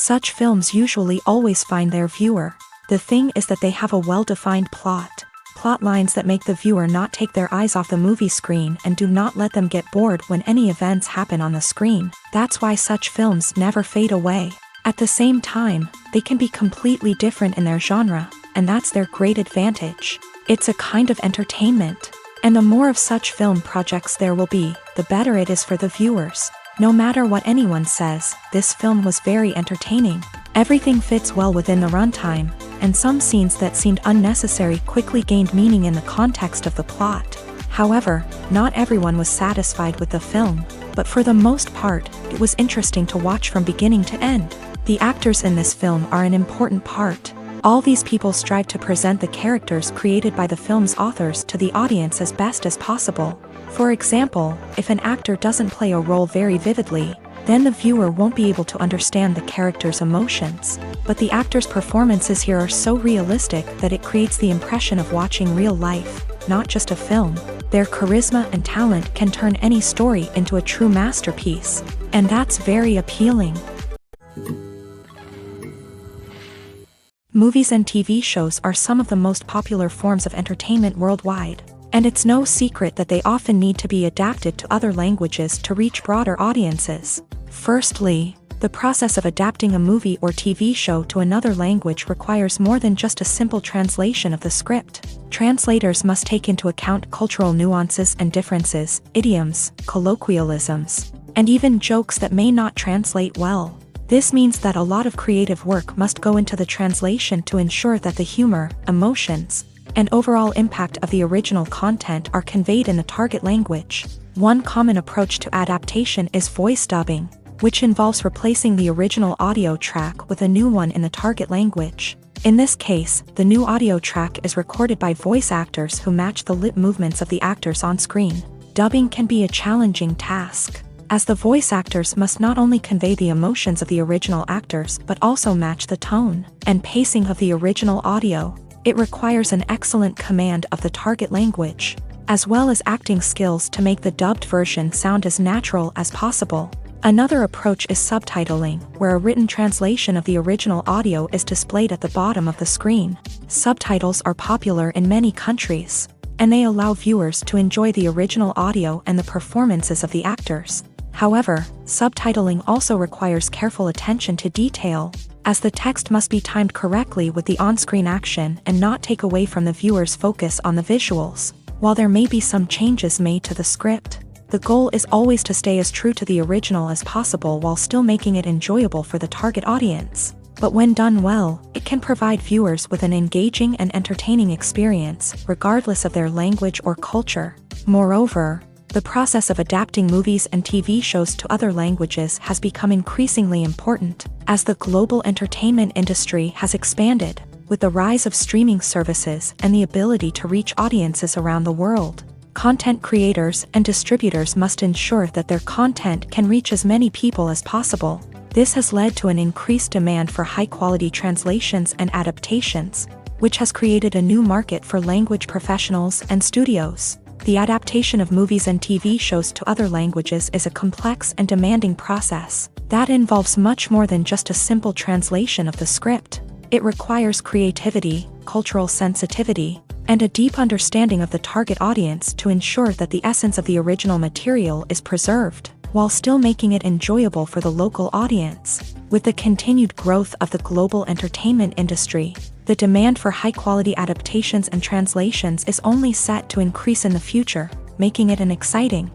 Such films usually always find their viewer. The thing is that they have a well-defined plot lines that make the viewer not take their eyes off the movie screen and do not let them get bored when any events happen on the screen. That's why such films never fade away. At the same time, they can be completely different in their genre, and that's their great advantage. It's a kind of entertainment. And the more of such film projects there will be, the better it is for the viewers. No matter what anyone says, this film was very entertaining. Everything fits well within the runtime, and some scenes that seemed unnecessary quickly gained meaning in the context of the plot. However, not everyone was satisfied with the film, but for the most part, it was interesting to watch from beginning to end. The actors in this film are an important part. All these people strive to present the characters created by the film's authors to the audience as best as possible. For example, if an actor doesn't play a role very vividly, then the viewer won't be able to understand the character's emotions. But the actors' performances here are so realistic that it creates the impression of watching real life, not just a film. Their charisma and talent can turn any story into a true masterpiece, and that's very appealing. Movies and TV shows are some of the most popular forms of entertainment worldwide, and it's no secret that they often need to be adapted to other languages to reach broader audiences. Firstly, the process of adapting a movie or TV show to another language requires more than just a simple translation of the script. Translators must take into account cultural nuances and differences, idioms, colloquialisms, and even jokes that may not translate well. This means that a lot of creative work must go into the translation to ensure that the humor, emotions, and overall impact of the original content are conveyed in the target language. One common approach to adaptation is voice dubbing, which involves replacing the original audio track with a new one in the target language. In this case, the new audio track is recorded by voice actors who match the lip movements of the actors on screen. Dubbing can be a challenging task, as the voice actors must not only convey the emotions of the original actors but also match the tone and pacing of the original audio. It requires an excellent command of the target language, as well as acting skills to make the dubbed version sound as natural as possible. Another approach is subtitling, where a written translation of the original audio is displayed at the bottom of the screen. Subtitles are popular in many countries, and they allow viewers to enjoy the original audio and the performances of the actors. However, subtitling also requires careful attention to detail, as the text must be timed correctly with the on-screen action and not take away from the viewer's focus on the visuals. While there may be some changes made to the script, the goal is always to stay as true to the original as possible while still making it enjoyable for the target audience. But when done well, it can provide viewers with an engaging and entertaining experience, regardless of their language or culture. Moreover, the process of adapting movies and TV shows to other languages has become increasingly important, as the global entertainment industry has expanded, with the rise of streaming services and the ability to reach audiences around the world. Content creators and distributors must ensure that their content can reach as many people as possible. This has led to an increased demand for high-quality translations and adaptations, which has created a new market for language professionals and studios. The adaptation of movies and TV shows to other languages is a complex and demanding process that involves much more than just a simple translation of the script. It requires creativity, cultural sensitivity, and a deep understanding of the target audience to ensure that the essence of the original material is preserved, while still making it enjoyable for the local audience. With the continued growth of the global entertainment industry, the demand for high-quality adaptations and translations is only set to increase in the future, making it an exciting.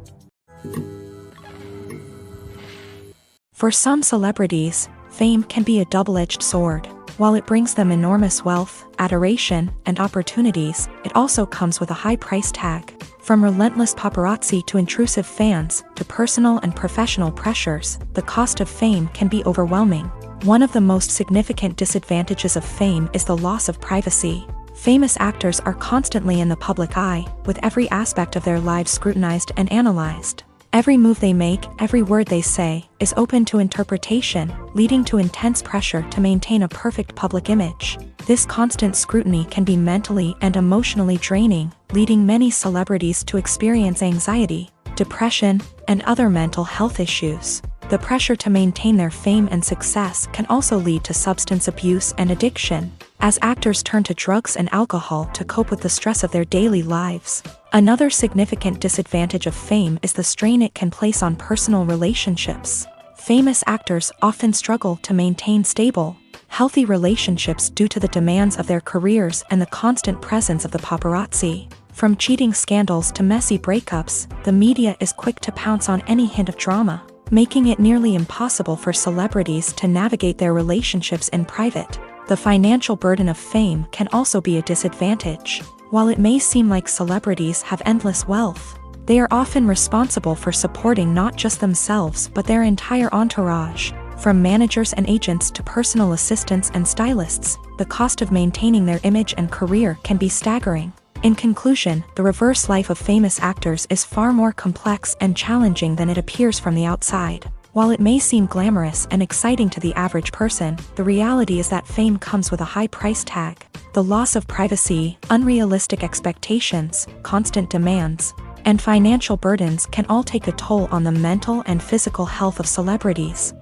For some celebrities, fame can be a double-edged sword. While it brings them enormous wealth, adoration, and opportunities, it also comes with a high price tag. From relentless paparazzi to intrusive fans, to personal and professional pressures, the cost of fame can be overwhelming. One of the most significant disadvantages of fame is the loss of privacy. Famous actors are constantly in the public eye, with every aspect of their lives scrutinized and analyzed. Every move they make, every word they say, is open to interpretation, leading to intense pressure to maintain a perfect public image. This constant scrutiny can be mentally and emotionally draining, leading many celebrities to experience anxiety, depression, and other mental health issues. The pressure to maintain their fame and success can also lead to substance abuse and addiction, as actors turn to drugs and alcohol to cope with the stress of their daily lives. Another significant disadvantage of fame is the strain it can place on personal relationships. Famous actors often struggle to maintain stable, healthy relationships due to the demands of their careers and the constant presence of the paparazzi. From cheating scandals to messy breakups, the media is quick to pounce on any hint of drama, making it nearly impossible for celebrities to navigate their relationships in private. The financial burden of fame can also be a disadvantage. While it may seem like celebrities have endless wealth, they are often responsible for supporting not just themselves but their entire entourage. From managers and agents to personal assistants and stylists, the cost of maintaining their image and career can be staggering. In conclusion, the reverse life of famous actors is far more complex and challenging than it appears from the outside. While it may seem glamorous and exciting to the average person, the reality is that fame comes with a high price tag. The loss of privacy, unrealistic expectations, constant demands, and financial burdens can all take a toll on the mental and physical health of celebrities.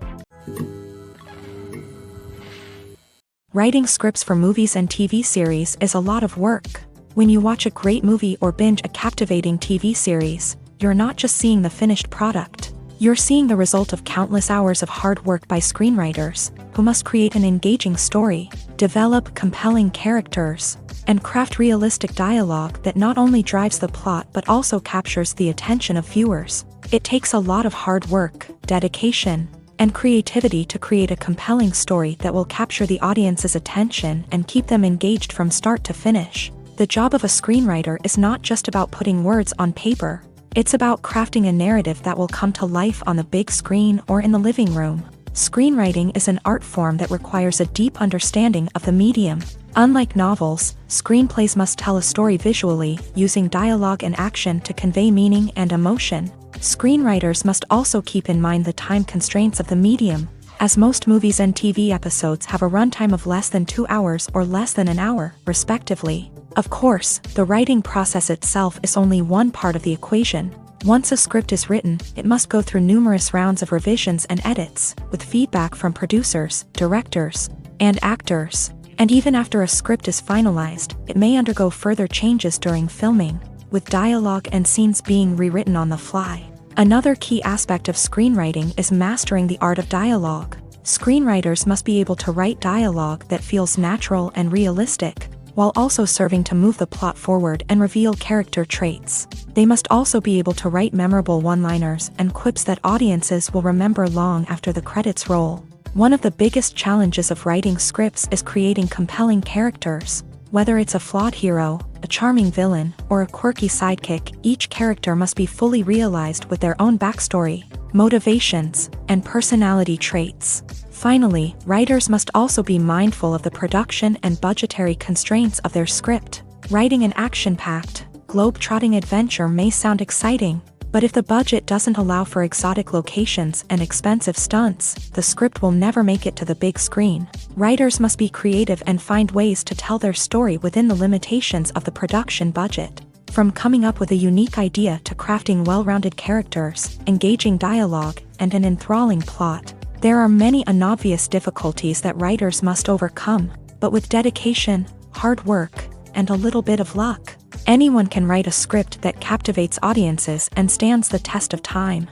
Writing scripts for movies and TV series is a lot of work. When you watch a great movie or binge a captivating TV series, you're not just seeing the finished product. You're seeing the result of countless hours of hard work by screenwriters, who must create an engaging story, develop compelling characters, and craft realistic dialogue that not only drives the plot but also captures the attention of viewers. It takes a lot of hard work, dedication, and creativity to create a compelling story that will capture the audience's attention and keep them engaged from start to finish. The job of a screenwriter is not just about putting words on paper. It's about crafting a narrative that will come to life on the big screen or in the living room. Screenwriting is an art form that requires a deep understanding of the medium. Unlike novels, screenplays must tell a story visually, using dialogue and action to convey meaning and emotion. Screenwriters must also keep in mind the time constraints of the medium, as most movies and TV episodes have a runtime of less than 2 hours or less than an hour, respectively. Of course, the writing process itself is only one part of the equation. Once a script is written, it must go through numerous rounds of revisions and edits, with feedback from producers, directors, and actors. And even after a script is finalized, it may undergo further changes during filming, with dialogue and scenes being rewritten on the fly. Another key aspect of screenwriting is mastering the art of dialogue. Screenwriters must be able to write dialogue that feels natural and realistic, while also serving to move the plot forward and reveal character traits. They must also be able to write memorable one-liners and quips that audiences will remember long after the credits roll. One of the biggest challenges of writing scripts is creating compelling characters. Whether it's a flawed hero, a charming villain, or a quirky sidekick, each character must be fully realized with their own backstory, motivations, and personality traits. Finally, writers must also be mindful of the production and budgetary constraints of their script. Writing an action-packed, globe-trotting adventure may sound exciting, but if the budget doesn't allow for exotic locations and expensive stunts, the script will never make it to the big screen. Writers must be creative and find ways to tell their story within the limitations of the production budget. From coming up with a unique idea to crafting well-rounded characters, engaging dialogue, and an enthralling plot, there are many unobvious difficulties that writers must overcome, but with dedication, hard work, and a little bit of luck, anyone can write a script that captivates audiences and stands the test of time.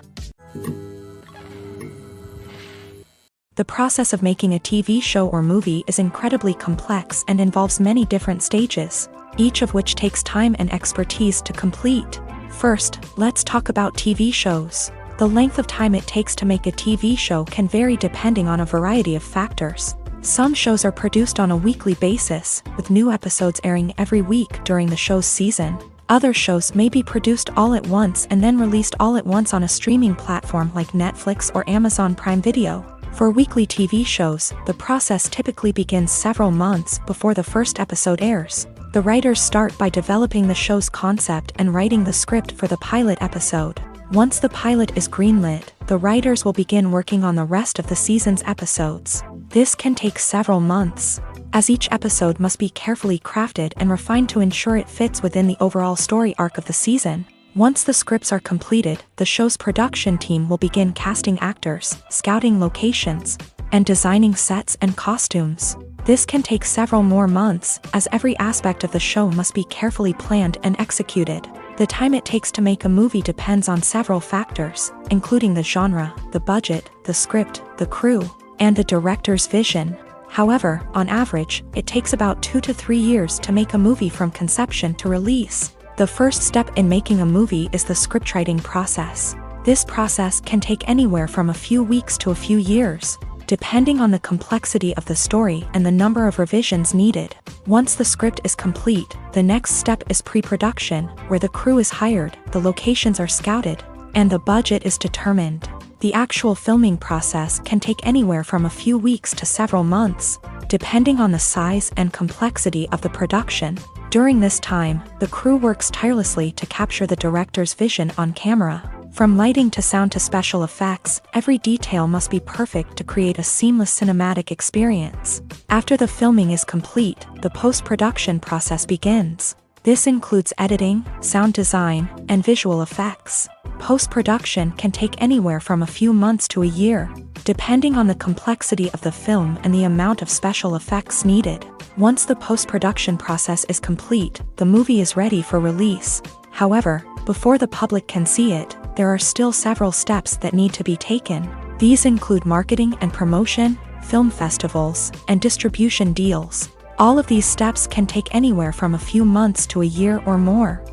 The process of making a TV show or movie is incredibly complex and involves many different stages, each of which takes time and expertise to complete. First, let's talk about TV shows. The length of time it takes to make a TV show can vary depending on a variety of factors. Some shows are produced on a weekly basis, with new episodes airing every week during the show's season. Other shows may be produced all at once and then released all at once on a streaming platform like Netflix or Amazon Prime Video. For weekly TV shows, the process typically begins several months before the first episode airs. The writers start by developing the show's concept and writing the script for the pilot episode. Once the pilot is greenlit, the writers will begin working on the rest of the season's episodes. This can take several months, as each episode must be carefully crafted and refined to ensure it fits within the overall story arc of the season. Once the scripts are completed, the show's production team will begin casting actors, scouting locations, and designing sets and costumes. This can take several more months, as every aspect of the show must be carefully planned and executed. The time it takes to make a movie depends on several factors, including the genre, the budget, the script, the crew, and the director's vision. However, on average, it takes about 2 to 3 years to make a movie from conception to release. The first step in making a movie is the scriptwriting process. This process can take anywhere from a few weeks to a few years, depending on the complexity of the story and the number of revisions needed. Once the script is complete, the next step is pre-production, where the crew is hired, the locations are scouted, and the budget is determined. The actual filming process can take anywhere from a few weeks to several months, depending on the size and complexity of the production. During this time, the crew works tirelessly to capture the director's vision on camera. From lighting to sound to special effects, every detail must be perfect to create a seamless cinematic experience. After the filming is complete, the post-production process begins. This includes editing, sound design, and visual effects. Post-production can take anywhere from a few months to a year, depending on the complexity of the film and the amount of special effects needed. Once the post-production process is complete, the movie is ready for release. However, before the public can see it, there are still several steps that need to be taken. These include marketing and promotion, film festivals, and distribution deals. All of these steps can take anywhere from a few months to a year or more.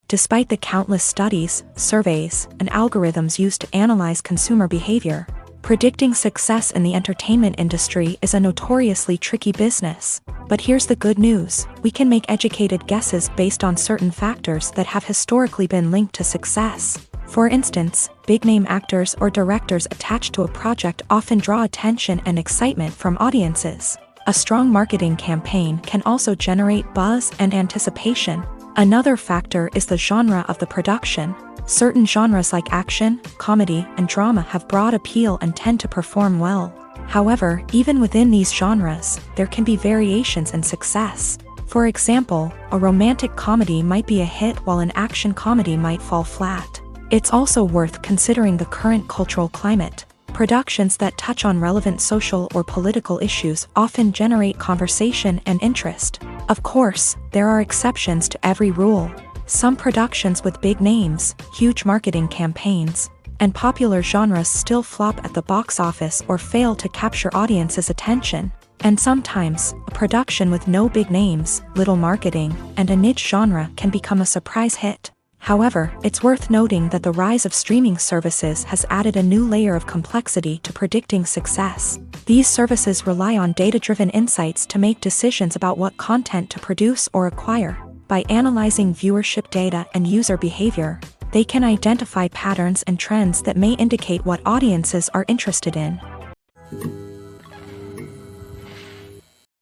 Despite the countless studies, surveys, and algorithms used to analyze consumer behavior, predicting success in the entertainment industry is a notoriously tricky business. But here's the good news: we can make educated guesses based on certain factors that have historically been linked to success. For instance, big-name actors or directors attached to a project often draw attention and excitement from audiences. A strong marketing campaign can also generate buzz and anticipation. Another factor is the genre of the production. Certain genres like action, comedy, and drama have broad appeal and tend to perform well. However, even within these genres, there can be variations in success. For example, a romantic comedy might be a hit while an action comedy might fall flat. It's also worth considering the current cultural climate. Productions that touch on relevant social or political issues often generate conversation and interest. Of course, there are exceptions to every rule. Some productions with big names, huge marketing campaigns, and popular genres still flop at the box office or fail to capture audiences' attention. And sometimes, a production with no big names, little marketing, and a niche genre can become a surprise hit. However, it's worth noting that the rise of streaming services has added a new layer of complexity to predicting success. These services rely on data-driven insights to make decisions about what content to produce or acquire. By analyzing viewership data and user behavior, they can identify patterns and trends that may indicate what audiences are interested in.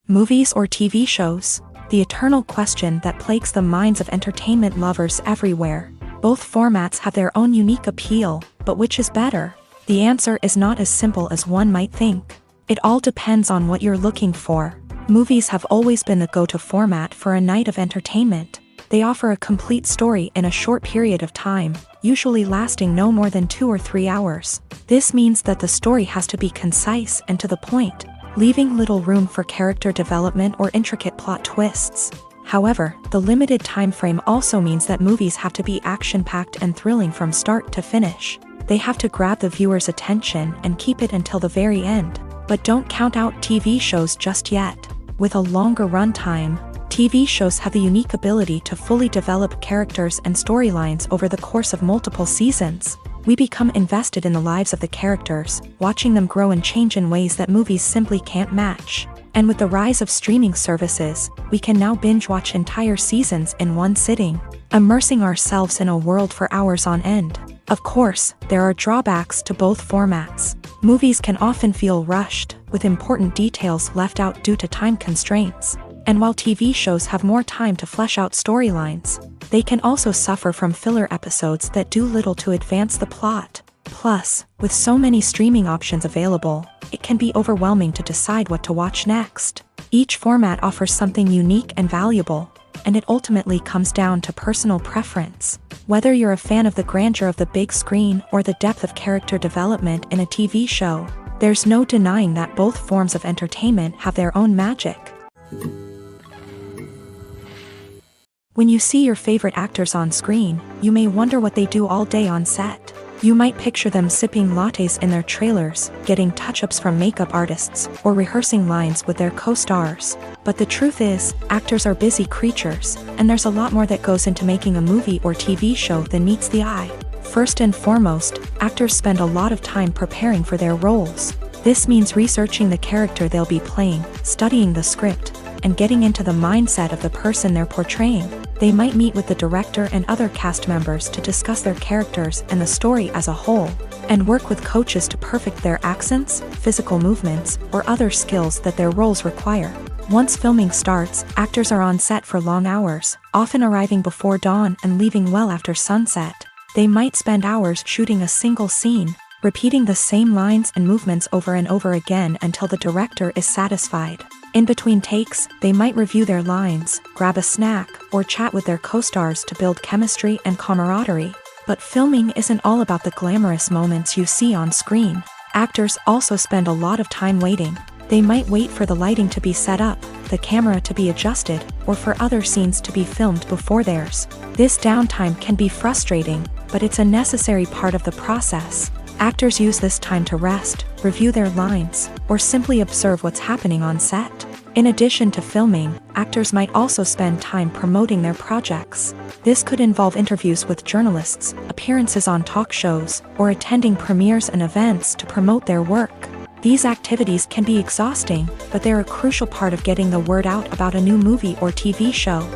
Movies or TV shows? The eternal question that plagues the minds of entertainment lovers everywhere. Both formats have their own unique appeal, but which is better? The answer is not as simple as one might think. It all depends on what you're looking for. Movies have always been the go-to format for a night of entertainment. They offer a complete story in a short period of time, usually lasting no more than 2 or 3 hours. This means that the story has to be concise and to the point, leaving little room for character development or intricate plot twists. However, the limited time frame also means that movies have to be action-packed and thrilling from start to finish. They have to grab the viewer's attention and keep it until the very end. But don't count out TV shows just yet. With a longer runtime, TV shows have the unique ability to fully develop characters and storylines over the course of multiple seasons. We become invested in the lives of the characters, watching them grow and change in ways that movies simply can't match. And with the rise of streaming services, we can now binge-watch entire seasons in one sitting, immersing ourselves in a world for hours on end. Of course, there are drawbacks to both formats. Movies can often feel rushed, with important details left out due to time constraints. And while TV shows have more time to flesh out storylines, they can also suffer from filler episodes that do little to advance the plot. Plus, with so many streaming options available, it can be overwhelming to decide what to watch next. Each format offers something unique and valuable, and it ultimately comes down to personal preference. Whether you're a fan of the grandeur of the big screen or the depth of character development in a TV show, there's no denying that both forms of entertainment have their own magic. When you see your favorite actors on screen, you may wonder what they do all day on set. You might picture them sipping lattes in their trailers, getting touch-ups from makeup artists, or rehearsing lines with their co-stars. But the truth is, actors are busy creatures, and there's a lot more that goes into making a movie or TV show than meets the eye. First and foremost, actors spend a lot of time preparing for their roles. This means researching the character they'll be playing, studying the script, and getting into the mindset of the person they're portraying. They might meet with the director and other cast members to discuss their characters and the story as a whole, and work with coaches to perfect their accents, physical movements, or other skills that their roles require. Once filming starts, actors are on set for long hours, often arriving before dawn and leaving well after sunset. They might spend hours shooting a single scene, repeating the same lines and movements over and over again until the director is satisfied. In between takes, they might review their lines, grab a snack, or chat with their co-stars to build chemistry and camaraderie. But filming isn't all about the glamorous moments you see on screen. Actors also spend a lot of time waiting. They might wait for the lighting to be set up, the camera to be adjusted, or for other scenes to be filmed before theirs. This downtime can be frustrating, but it's a necessary part of the process. Actors use this time to rest, review their lines, or simply observe what's happening on set. In addition to filming, actors might also spend time promoting their projects. This could involve interviews with journalists, appearances on talk shows, or attending premieres and events to promote their work. These activities can be exhausting, but they're a crucial part of getting the word out about a new movie or TV show.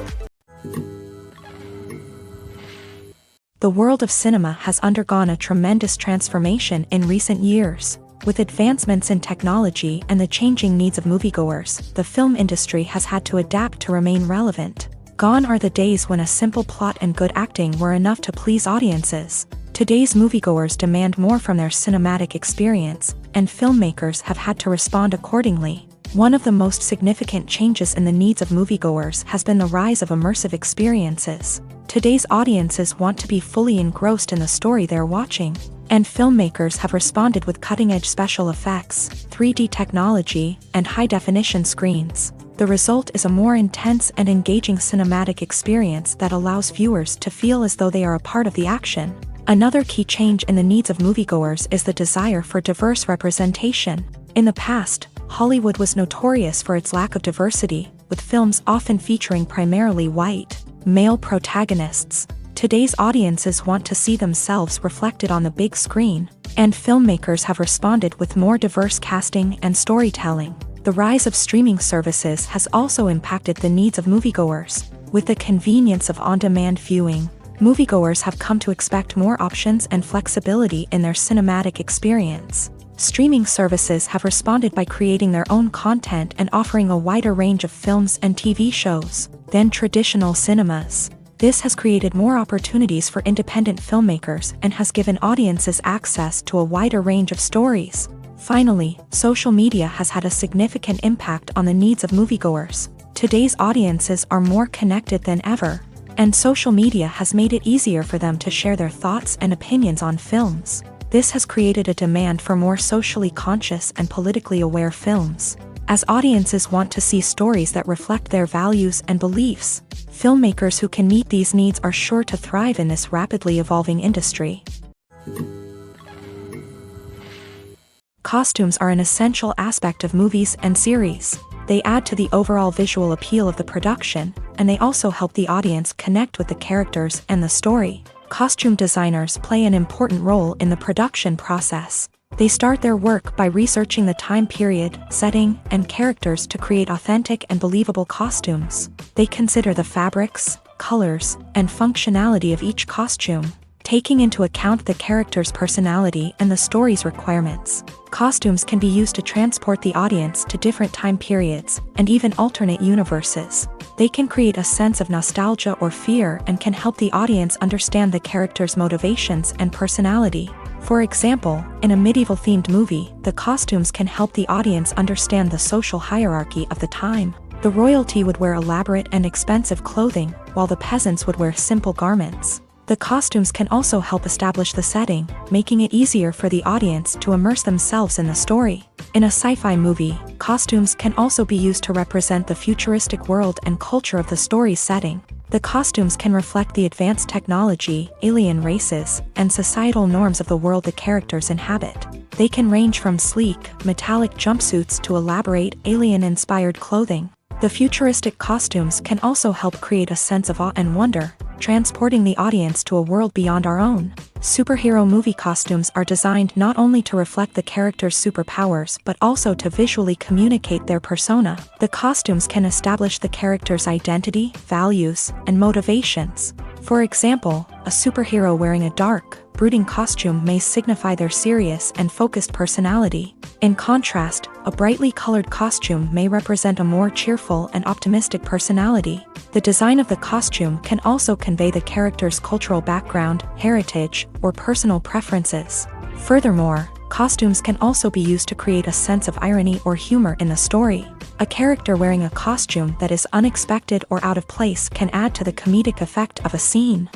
The world of cinema has undergone a tremendous transformation in recent years. With advancements in technology and the changing needs of moviegoers, the film industry has had to adapt to remain relevant. Gone are the days when a simple plot and good acting were enough to please audiences. Today's moviegoers demand more from their cinematic experience, and filmmakers have had to respond accordingly. One of the most significant changes in the needs of moviegoers has been the rise of immersive experiences. Today's audiences want to be fully engrossed in the story they're watching, and filmmakers have responded with cutting-edge special effects, 3D technology, and high-definition screens. The result is a more intense and engaging cinematic experience that allows viewers to feel as though they are a part of the action. Another key change in the needs of moviegoers is the desire for diverse representation. In the past, Hollywood was notorious for its lack of diversity, with films often featuring primarily white, male protagonists. Today's audiences want to see themselves reflected on the big screen, and filmmakers have responded with more diverse casting and storytelling. The rise of streaming services has also impacted the needs of moviegoers. With the convenience of on-demand viewing, moviegoers have come to expect more options and flexibility in their cinematic experience. Streaming services have responded by creating their own content and offering a wider range of films and TV shows than traditional cinemas. This has created more opportunities for independent filmmakers and has given audiences access to a wider range of stories. Finally, social media has had a significant impact on the needs of moviegoers. Today's audiences are more connected than ever, and social media has made it easier for them to share their thoughts and opinions on films. This has created a demand for more socially conscious and politically aware films. As audiences want to see stories that reflect their values and beliefs, filmmakers who can meet these needs are sure to thrive in this rapidly evolving industry. Costumes are an essential aspect of movies and series. They add to the overall visual appeal of the production, and they also help the audience connect with the characters and the story. Costume designers play an important role in the production process. They start their work by researching the time period, setting, and characters to create authentic and believable costumes. They consider the fabrics, colors, and functionality of each costume, taking into account the character's personality and the story's requirements. Costumes can be used to transport the audience to different time periods and even alternate universes. They can create a sense of nostalgia or fear and can help the audience understand the character's motivations and personality. For example, in a medieval-themed movie, the costumes can help the audience understand the social hierarchy of the time. The royalty would wear elaborate and expensive clothing, while the peasants would wear simple garments. The costumes can also help establish the setting, making it easier for the audience to immerse themselves in the story. In a sci-fi movie, costumes can also be used to represent the futuristic world and culture of the story's setting. The costumes can reflect the advanced technology, alien races, and societal norms of the world the characters inhabit. They can range from sleek, metallic jumpsuits to elaborate, alien-inspired clothing. The futuristic costumes can also help create a sense of awe and wonder, transporting the audience to a world beyond our own. Superhero movie costumes are designed not only to reflect the character's superpowers but also to visually communicate their persona. The costumes can establish the character's identity, values, and motivations. For example, a superhero wearing a dark, brooding costume may signify their serious and focused personality. In contrast, a brightly colored costume may represent a more cheerful and optimistic personality. The design of the costume can also convey the character's cultural background, heritage, or personal preferences. Furthermore, costumes can also be used to create a sense of irony or humor in the story. A character wearing a costume that is unexpected or out of place can add to the comedic effect of a scene.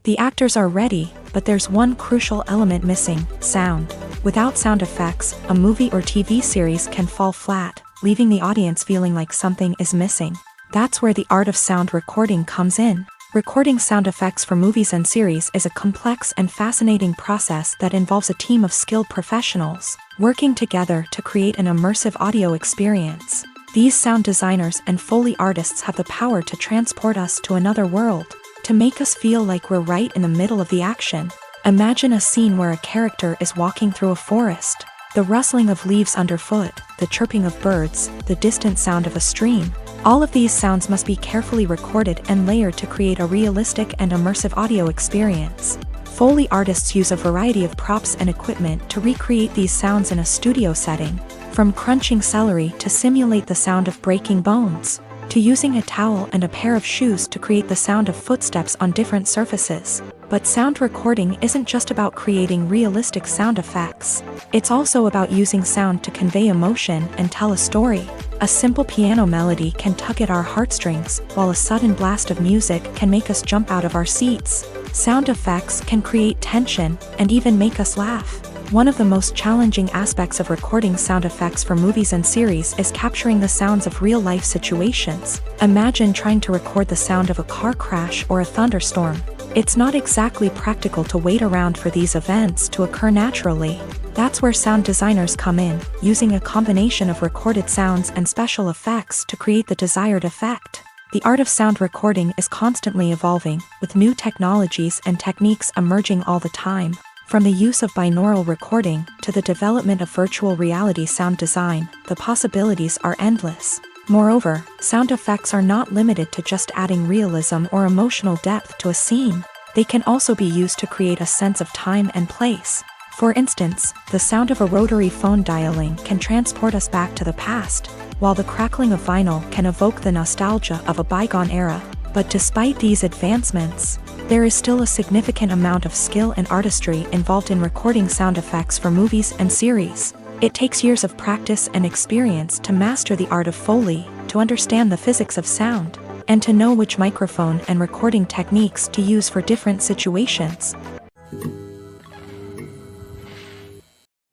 The actors are ready, but there's one crucial element missing: sound. Without sound effects, a movie or TV series can fall flat, leaving the audience feeling like something is missing. That's where the art of sound recording comes in. Recording sound effects for movies and series is a complex and fascinating process that involves a team of skilled professionals working together to create an immersive audio experience. These sound designers and Foley artists have the power to transport us to another world, to make us feel like we're right in the middle of the action. Imagine a scene where a character is walking through a forest. The rustling of leaves underfoot, the chirping of birds, the distant sound of a stream. All of these sounds must be carefully recorded and layered to create a realistic and immersive audio experience. Foley artists use a variety of props and equipment to recreate these sounds in a studio setting, from crunching celery to simulate the sound of breaking bones, to using a towel and a pair of shoes to create the sound of footsteps on different surfaces. But sound recording isn't just about creating realistic sound effects. It's also about using sound to convey emotion and tell a story. A simple piano melody can tug at our heartstrings, while a sudden blast of music can make us jump out of our seats. Sound effects can create tension and even make us laugh. One of the most challenging aspects of recording sound effects for movies and series is capturing the sounds of real-life situations. Imagine trying to record the sound of a car crash or a thunderstorm. It's not exactly practical to wait around for these events to occur naturally. That's where sound designers come in, using a combination of recorded sounds and special effects to create the desired effect. The art of sound recording is constantly evolving, with new technologies and techniques emerging all the time. From the use of binaural recording to the development of virtual reality sound design, the possibilities are endless. Moreover, sound effects are not limited to just adding realism or emotional depth to a scene. They can also be used to create a sense of time and place. For instance, the sound of a rotary phone dialing can transport us back to the past, while the crackling of vinyl can evoke the nostalgia of a bygone era. But despite these advancements, there is still a significant amount of skill and artistry involved in recording sound effects for movies and series. It takes years of practice and experience to master the art of Foley, to understand the physics of sound, and to know which microphone and recording techniques to use for different situations.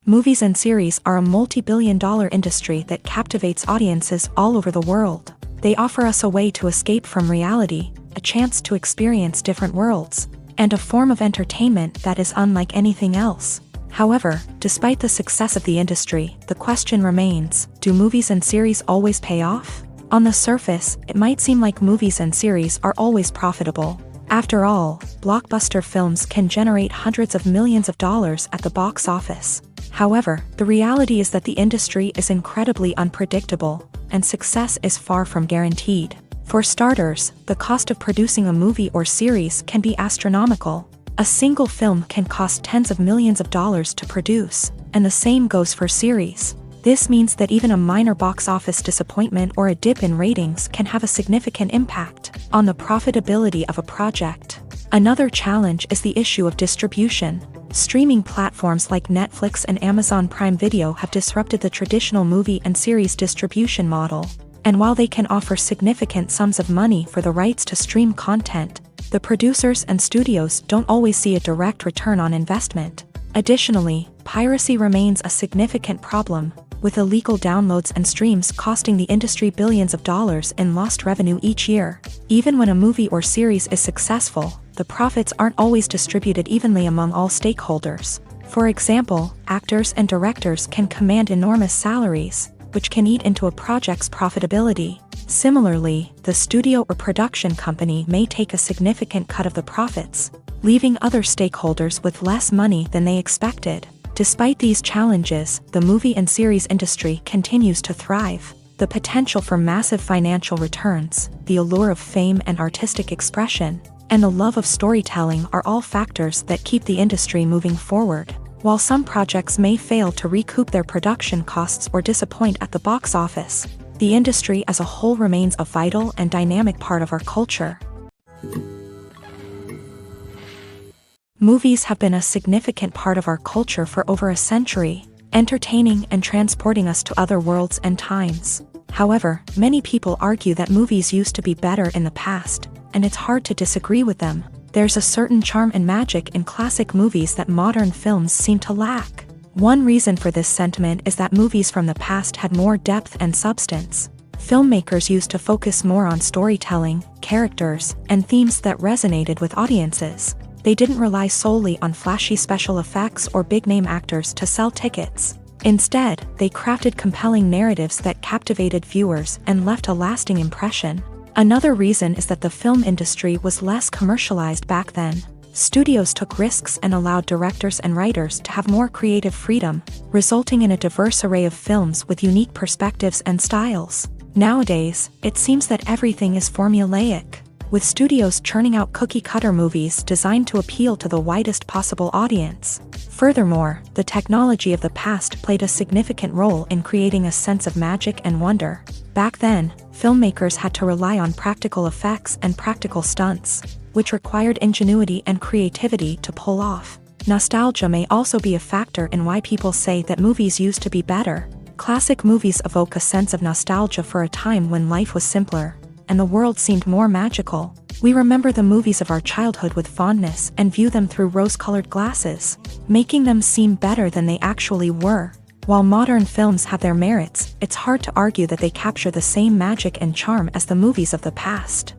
Movies and series are a multi-billion-dollar industry that captivates audiences all over the world. They offer us a way to escape from reality, a chance to experience different worlds, and a form of entertainment that is unlike anything else. However, despite the success of the industry, the question remains: do movies and series always pay off? On the surface, it might seem like movies and series are always profitable. After all, blockbuster films can generate hundreds of millions of dollars at the box office. However, the reality is that the industry is incredibly unpredictable, and success is far from guaranteed. For starters, the cost of producing a movie or series can be astronomical. A single film can cost tens of millions of dollars to produce, and the same goes for series. This means that even a minor box office disappointment or a dip in ratings can have a significant impact on the profitability of a project. Another challenge is the issue of distribution. Streaming platforms like Netflix and Amazon Prime Video have disrupted the traditional movie and series distribution model. And while they can offer significant sums of money for the rights to stream content, the producers and studios don't always see a direct return on investment. Additionally, piracy remains a significant problem, with illegal downloads and streams costing the industry billions of dollars in lost revenue each year. Even when a movie or series is successful, the profits aren't always distributed evenly among all stakeholders. For example, actors and directors can command enormous salaries, which can eat into a project's profitability. Similarly, the studio or production company may take a significant cut of the profits, leaving other stakeholders with less money than they expected. Despite these challenges, the movie and series industry continues to thrive. The potential for massive financial returns, the allure of fame and artistic expression, and the love of storytelling are all factors that keep the industry moving forward. While some projects may fail to recoup their production costs or disappoint at the box office, the industry as a whole remains a vital and dynamic part of our culture. Movies have been a significant part of our culture for over a century, entertaining and transporting us to other worlds and times. However, many people argue that movies used to be better in the past, and it's hard to disagree with them. There's a certain charm and magic in classic movies that modern films seem to lack. One reason for this sentiment is that movies from the past had more depth and substance. Filmmakers used to focus more on storytelling, characters, and themes that resonated with audiences. They didn't rely solely on flashy special effects or big-name actors to sell tickets. Instead, they crafted compelling narratives that captivated viewers and left a lasting impression. Another reason is that the film industry was less commercialized back then. Studios took risks and allowed directors and writers to have more creative freedom, resulting in a diverse array of films with unique perspectives and styles. Nowadays, it seems that everything is formulaic, with studios churning out cookie-cutter movies designed to appeal to the widest possible audience. Furthermore, the technology of the past played a significant role in creating a sense of magic and wonder. Back then, filmmakers had to rely on practical effects and practical stunts, which required ingenuity and creativity to pull off. Nostalgia may also be a factor in why people say that movies used to be better. Classic movies evoke a sense of nostalgia for a time when life was simpler, and the world seemed more magical. We remember the movies of our childhood with fondness and view them through rose-colored glasses, making them seem better than they actually were. While modern films have their merits, it's hard to argue that they capture the same magic and charm as the movies of the past.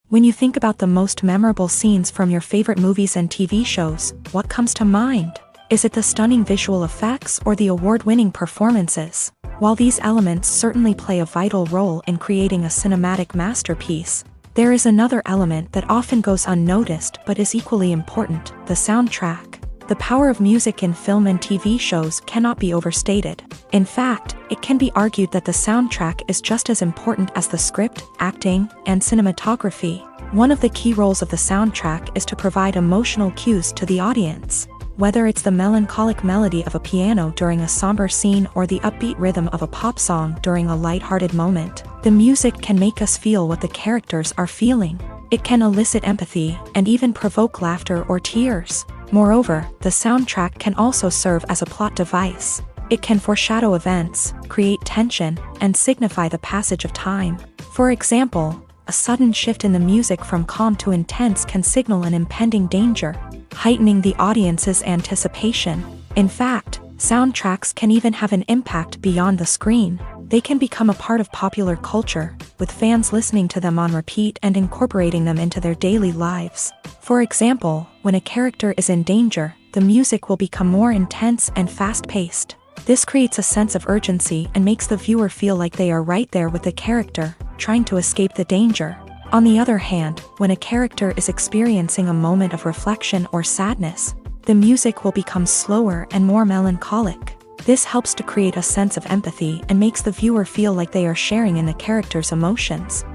When you think about the most memorable scenes from your favorite movies and TV shows, what comes to mind? Is it the stunning visual effects or the award-winning performances? While these elements certainly play a vital role in creating a cinematic masterpiece, there is another element that often goes unnoticed but is equally important: the soundtrack. The power of music in film and TV shows cannot be overstated. In fact, it can be argued that the soundtrack is just as important as the script, acting, and cinematography. One of the key roles of the soundtrack is to provide emotional cues to the audience. Whether it's the melancholic melody of a piano during a somber scene or the upbeat rhythm of a pop song during a light-hearted moment, the music can make us feel what the characters are feeling. It can elicit empathy and even provoke laughter or tears. Moreover, the soundtrack can also serve as a plot device. It can foreshadow events, create tension, and signify the passage of time. For example, a sudden shift in the music from calm to intense can signal an impending danger, heightening the audience's anticipation. In fact, soundtracks can even have an impact beyond the screen. They can become a part of popular culture, with fans listening to them on repeat and incorporating them into their daily lives. For example, when a character is in danger, the music will become more intense and fast-paced. This creates a sense of urgency and makes the viewer feel like they are right there with the character, trying to escape the danger. On the other hand, when a character is experiencing a moment of reflection or sadness, the music will become slower and more melancholic. This helps to create a sense of empathy and makes the viewer feel like they are sharing in the character's emotions.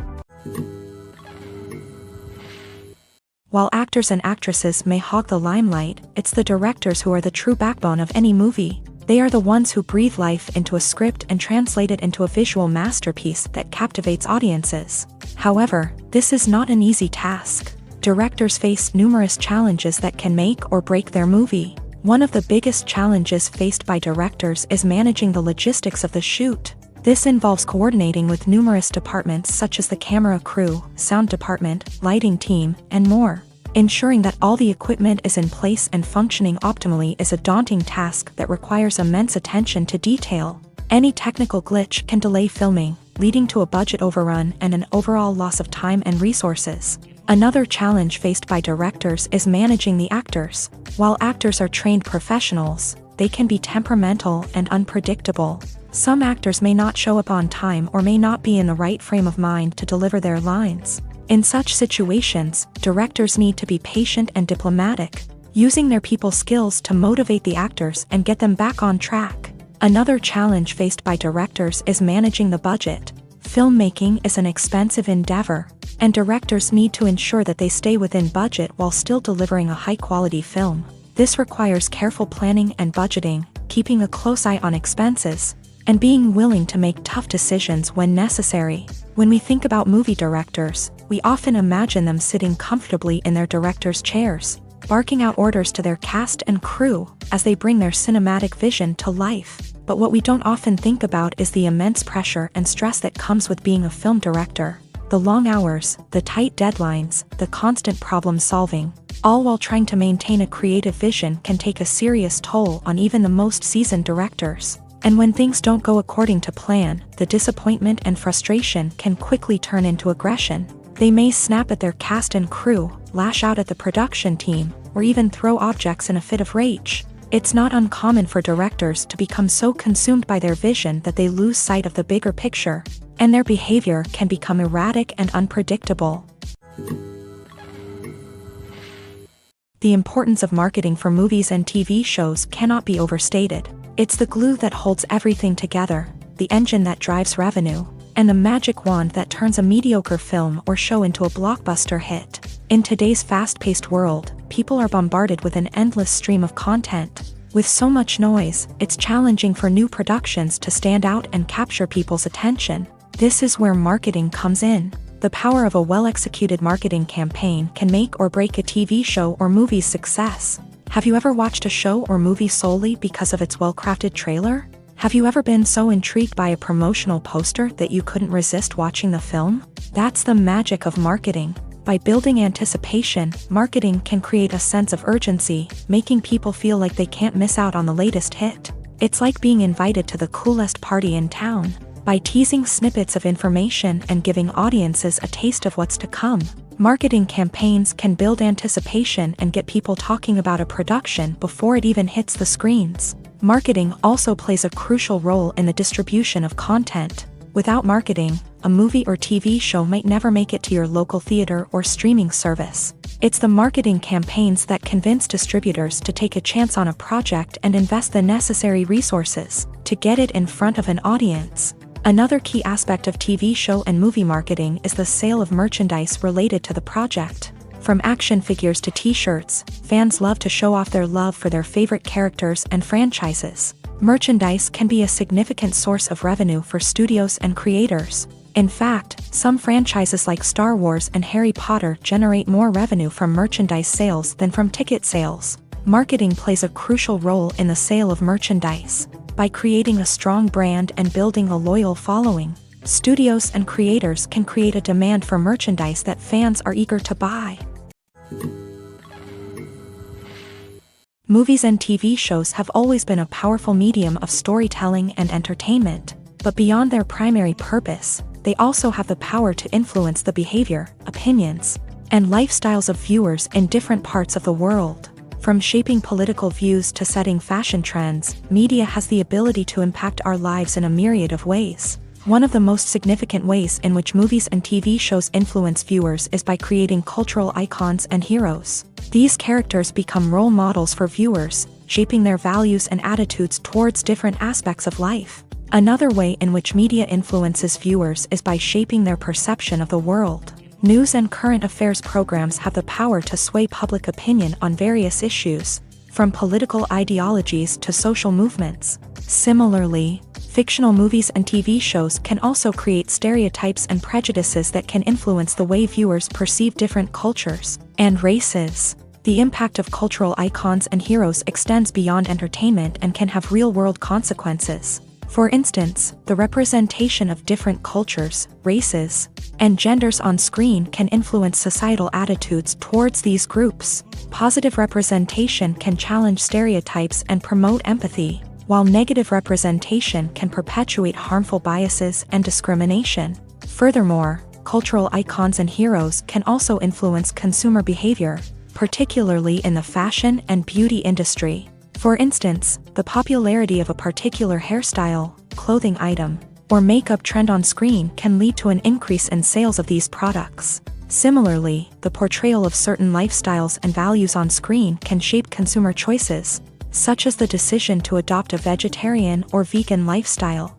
While actors and actresses may hog the limelight, it's the directors who are the true backbone of any movie. They are the ones who breathe life into a script and translate it into a visual masterpiece that captivates audiences. However, this is not an easy task. Directors face numerous challenges that can make or break their movie. One of the biggest challenges faced by directors is managing the logistics of the shoot. This involves coordinating with numerous departments such as the camera crew, sound department, lighting team, and more. Ensuring that all the equipment is in place and functioning optimally is a daunting task that requires immense attention to detail. Any technical glitch can delay filming, leading to a budget overrun and an overall loss of time and resources. Another challenge faced by directors is managing the actors. While actors are trained professionals, they can be temperamental and unpredictable. Some actors may not show up on time or may not be in the right frame of mind to deliver their lines. In such situations, directors need to be patient and diplomatic, using their people skills to motivate the actors and get them back on track. Another challenge faced by directors is managing the budget. Filmmaking is an expensive endeavor, and directors need to ensure that they stay within budget while still delivering a high-quality film. This requires careful planning and budgeting, keeping a close eye on expenses, and being willing to make tough decisions when necessary. When we think about movie directors, we often imagine them sitting comfortably in their director's chairs, barking out orders to their cast and crew as they bring their cinematic vision to life. But what we don't often think about is the immense pressure and stress that comes with being a film director. The long hours, the tight deadlines, the constant problem solving, all while trying to maintain a creative vision can take a serious toll on even the most seasoned directors. And when things don't go according to plan, the disappointment and frustration can quickly turn into aggression. They may snap at their cast and crew, lash out at the production team, or even throw objects in a fit of rage. It's not uncommon for directors to become so consumed by their vision that they lose sight of the bigger picture, and their behavior can become erratic and unpredictable. The importance of marketing for movies and TV shows cannot be overstated. It's the glue that holds everything together, the engine that drives revenue, and the magic wand that turns a mediocre film or show into a blockbuster hit. In today's fast-paced world, people are bombarded with an endless stream of content. With so much noise, it's challenging for new productions to stand out and capture people's attention. This is where marketing comes in. The power of a well-executed marketing campaign can make or break a TV show or movie's success. Have you ever watched a show or movie solely because of its well-crafted trailer? Have you ever been so intrigued by a promotional poster that you couldn't resist watching the film? That's the magic of marketing. By building anticipation, marketing can create a sense of urgency, making people feel like they can't miss out on the latest hit. It's like being invited to the coolest party in town. By teasing snippets of information and giving audiences a taste of what's to come, marketing campaigns can build anticipation and get people talking about a production before it even hits the screens. Marketing also plays a crucial role in the distribution of content. Without marketing, a movie or TV show might never make it to your local theater or streaming service. It's the marketing campaigns that convince distributors to take a chance on a project and invest the necessary resources to get it in front of an audience. Another key aspect of TV show and movie marketing is the sale of merchandise related to the project. From action figures to t-shirts, fans love to show off their love for their favorite characters and franchises. Merchandise can be a significant source of revenue for studios and creators. In fact, some franchises like Star Wars and Harry Potter generate more revenue from merchandise sales than from ticket sales. Marketing plays a crucial role in the sale of merchandise. By creating a strong brand and building a loyal following, studios and creators can create a demand for merchandise that fans are eager to buy. Movies and TV shows have always been a powerful medium of storytelling and entertainment, but beyond their primary purpose, they also have the power to influence the behavior, opinions, and lifestyles of viewers in different parts of the world. From shaping political views to setting fashion trends, media has the ability to impact our lives in a myriad of ways. One of the most significant ways in which movies and TV shows influence viewers is by creating cultural icons and heroes. These characters become role models for viewers, shaping their values and attitudes towards different aspects of life. Another way in which media influences viewers is by shaping their perception of the world. News and current affairs programs have the power to sway public opinion on various issues, from political ideologies to social movements. Similarly, fictional movies and TV shows can also create stereotypes and prejudices that can influence the way viewers perceive different cultures. And races. The impact of cultural icons and heroes extends beyond entertainment and can have real-world consequences. For instance, the representation of different cultures, races, and genders on screen can influence societal attitudes towards these groups. Positive representation can challenge stereotypes and promote empathy, while negative representation can perpetuate harmful biases and discrimination. Furthermore, cultural icons and heroes can also influence consumer behavior, particularly in the fashion and beauty industry. For instance, the popularity of a particular hairstyle, clothing item, or makeup trend on screen can lead to an increase in sales of these products. Similarly, the portrayal of certain lifestyles and values on screen can shape consumer choices, such as the decision to adopt a vegetarian or vegan lifestyle.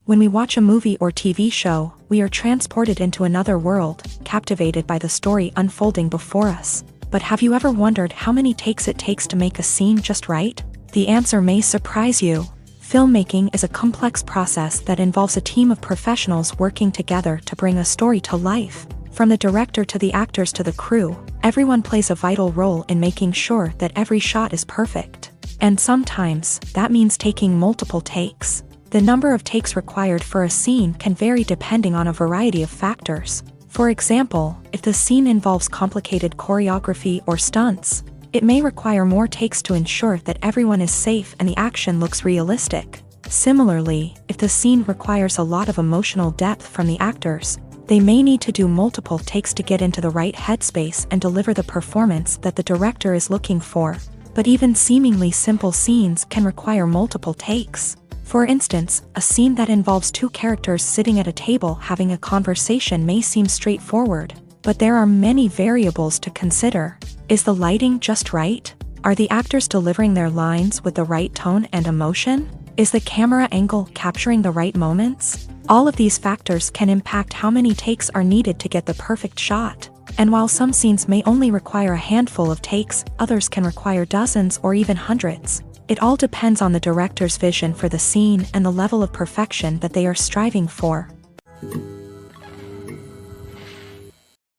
When we watch a movie or TV show, we are transported into another world, captivated by the story unfolding before us. But have you ever wondered how many takes it takes to make a scene just right? The answer may surprise you. Filmmaking is a complex process that involves a team of professionals working together to bring a story to life. From the director to the actors to the crew, everyone plays a vital role in making sure that every shot is perfect. And sometimes, that means taking multiple takes. The number of takes required for a scene can vary depending on a variety of factors. For example, if the scene involves complicated choreography or stunts, it may require more takes to ensure that everyone is safe and the action looks realistic. Similarly, if the scene requires a lot of emotional depth from the actors, they may need to do multiple takes to get into the right headspace and deliver the performance that the director is looking for. But even seemingly simple scenes can require multiple takes. For instance, a scene that involves two characters sitting at a table having a conversation may seem straightforward, but there are many variables to consider. Is the lighting just right? Are the actors delivering their lines with the right tone and emotion? Is the camera angle capturing the right moments? All of these factors can impact how many takes are needed to get the perfect shot. And while some scenes may only require a handful of takes, others can require dozens or even hundreds. It all depends on the director's vision for the scene and the level of perfection that they are striving for.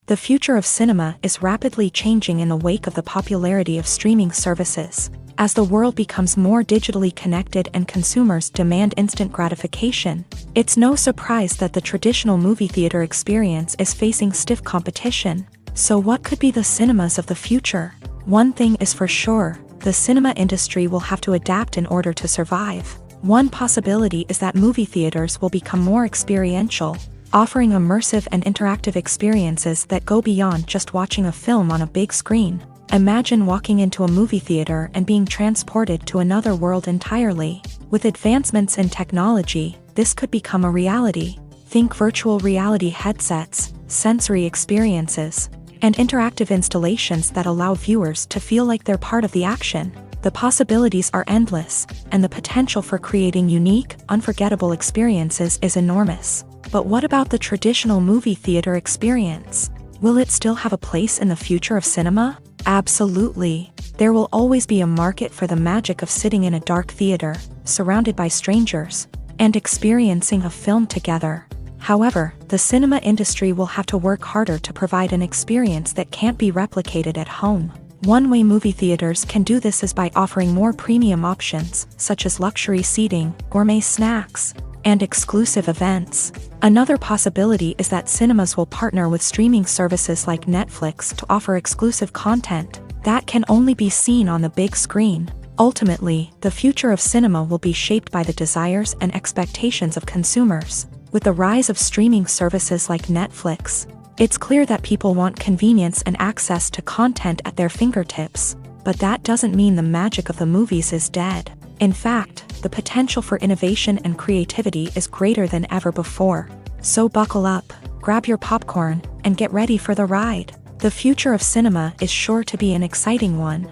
The future of cinema is rapidly changing in the wake of the popularity of streaming services. As the world becomes more digitally connected and consumers demand instant gratification, it's no surprise that the traditional movie theater experience is facing stiff competition. So what could be the cinemas of the future? One thing is for sure. The cinema industry will have to adapt in order to survive. One possibility is that movie theaters will become more experiential, offering immersive and interactive experiences that go beyond just watching a film on a big screen. Imagine walking into a movie theater and being transported to another world entirely. With advancements in technology, this could become a reality. Think virtual reality headsets, sensory experiences, and interactive installations that allow viewers to feel like they're part of the action. The possibilities are endless, and the potential for creating unique, unforgettable experiences is enormous. But what about the traditional movie theater experience? Will it still have a place in the future of cinema? Absolutely. There will always be a market for the magic of sitting in a dark theater, surrounded by strangers, and experiencing a film together. However, the cinema industry will have to work harder to provide an experience that can't be replicated at home. One way movie theaters can do this is by offering more premium options, such as luxury seating, gourmet snacks, and exclusive events. Another possibility is that cinemas will partner with streaming services like Netflix to offer exclusive content that can only be seen on the big screen. Ultimately, the future of cinema will be shaped by the desires and expectations of consumers. With the rise of streaming services like Netflix, it's clear that people want convenience and access to content at their fingertips. But that doesn't mean the magic of the movies is dead. In fact, the potential for innovation and creativity is greater than ever before. So buckle up, grab your popcorn, and get ready for the ride. The future of cinema is sure to be an exciting one.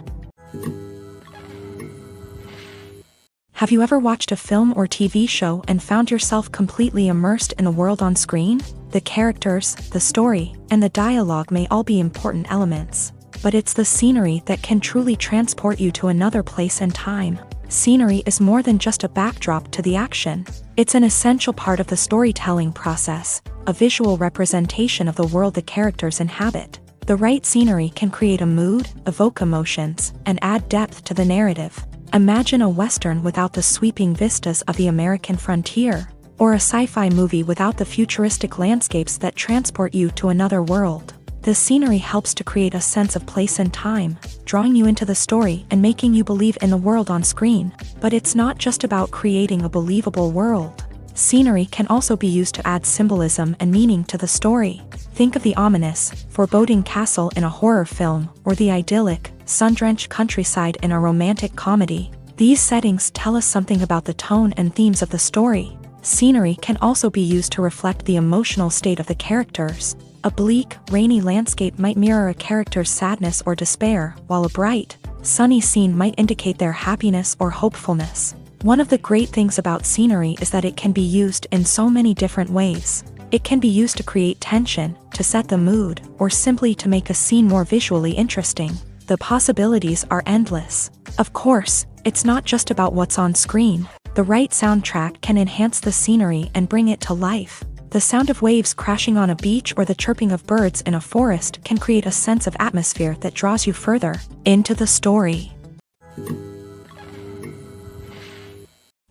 Have you ever watched a film or TV show and found yourself completely immersed in the world on screen? The characters, the story, and the dialogue may all be important elements, but it's the scenery that can truly transport you to another place and time. Scenery is more than just a backdrop to the action. It's an essential part of the storytelling process, a visual representation of the world the characters inhabit. The right scenery can create a mood, evoke emotions, and add depth to the narrative. Imagine a Western without the sweeping vistas of the American frontier, or a sci-fi movie without the futuristic landscapes that transport you to another world. The scenery helps to create a sense of place and time, drawing you into the story and making you believe in the world on screen. But it's not just about creating a believable world. Scenery can also be used to add symbolism and meaning to the story. Think of the ominous, foreboding castle in a horror film, or the idyllic, sun-drenched countryside in a romantic comedy. These settings tell us something about the tone and themes of the story. Scenery can also be used to reflect the emotional state of the characters. A bleak, rainy landscape might mirror a character's sadness or despair, while a bright, sunny scene might indicate their happiness or hopefulness. One of the great things about scenery is that it can be used in so many different ways. It can be used to create tension, to set the mood, or simply to make a scene more visually interesting. The possibilities are endless. Of course, it's not just about what's on screen. The right soundtrack can enhance the scenery and bring it to life. The sound of waves crashing on a beach or the chirping of birds in a forest can create a sense of atmosphere that draws you further into the story.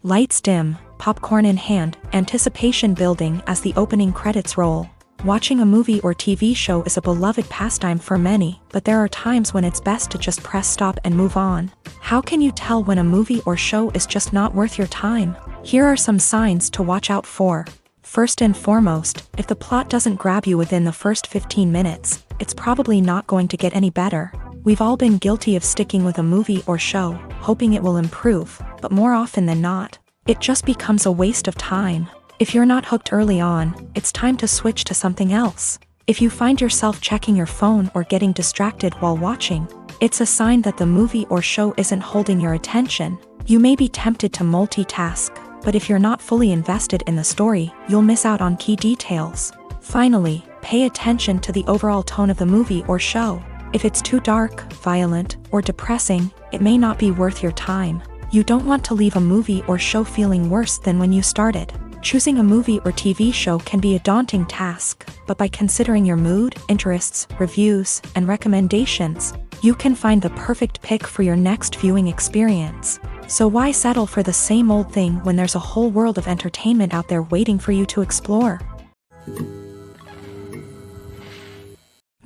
Lights dim, popcorn in hand, anticipation building as the opening credits roll. Watching a movie or TV show is a beloved pastime for many, but there are times when it's best to just press stop and move on. How can you tell when a movie or show is just not worth your time? Here are some signs to watch out for. First and foremost, if the plot doesn't grab you within the first 15 minutes, it's probably not going to get any better. We've all been guilty of sticking with a movie or show, hoping it will improve, but more often than not, it just becomes a waste of time. If you're not hooked early on, it's time to switch to something else. If you find yourself checking your phone or getting distracted while watching, it's a sign that the movie or show isn't holding your attention. You may be tempted to multitask, but if you're not fully invested in the story, you'll miss out on key details. Finally, pay attention to the overall tone of the movie or show. If it's too dark, violent, or depressing, it may not be worth your time. You don't want to leave a movie or show feeling worse than when you started. Choosing a movie or TV show can be a daunting task, but by considering your mood, interests, reviews, and recommendations, you can find the perfect pick for your next viewing experience. So why settle for the same old thing when there's a whole world of entertainment out there waiting for you to explore?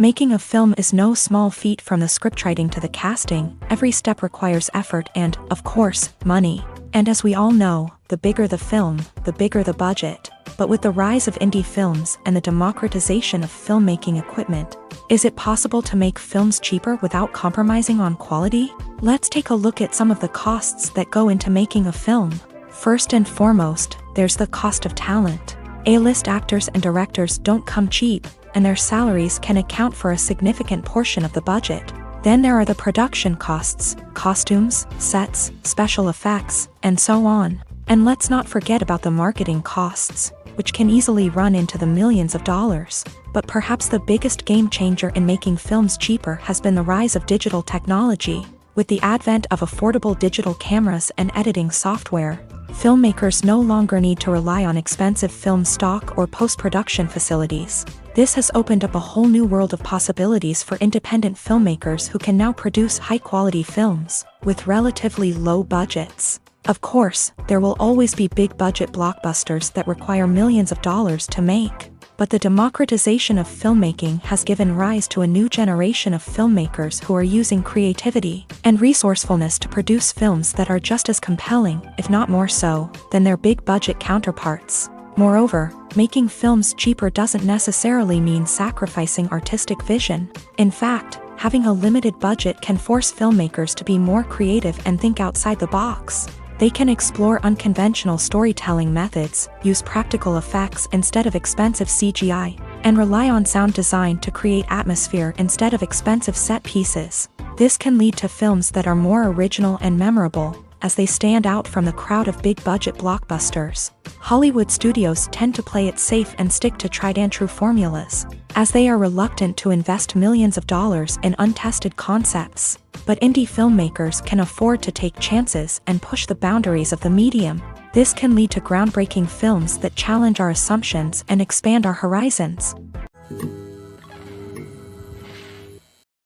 Making a film is no small feat. From the scriptwriting to the casting, every step requires effort and, of course, money. And as we all know, the bigger the film, the bigger the budget. But with the rise of indie films and the democratization of filmmaking equipment, is it possible to make films cheaper without compromising on quality? Let's take a look at some of the costs that go into making a film. First and foremost, there's the cost of talent. A-list actors and directors don't come cheap, and their salaries can account for a significant portion of the budget. Then there are the production costs, costumes, sets, special effects, and so on. And let's not forget about the marketing costs, which can easily run into the millions of dollars. But perhaps the biggest game changer in making films cheaper has been the rise of digital technology. With the advent of affordable digital cameras and editing software, filmmakers no longer need to rely on expensive film stock or post-production facilities. This has opened up a whole new world of possibilities for independent filmmakers who can now produce high-quality films with relatively low budgets. Of course, there will always be big-budget blockbusters that require millions of dollars to make. But the democratization of filmmaking has given rise to a new generation of filmmakers who are using creativity and resourcefulness to produce films that are just as compelling, if not more so, than their big-budget counterparts. Moreover, making films cheaper doesn't necessarily mean sacrificing artistic vision. In fact, having a limited budget can force filmmakers to be more creative and think outside the box. They can explore unconventional storytelling methods, use practical effects instead of expensive CGI, and rely on sound design to create atmosphere instead of expensive set pieces. This can lead to films that are more original and memorable, as they stand out from the crowd of big-budget blockbusters. Hollywood studios tend to play it safe and stick to tried-and-true formulas, as they are reluctant to invest millions of dollars in untested concepts. But indie filmmakers can afford to take chances and push the boundaries of the medium. This can lead to groundbreaking films that challenge our assumptions and expand our horizons.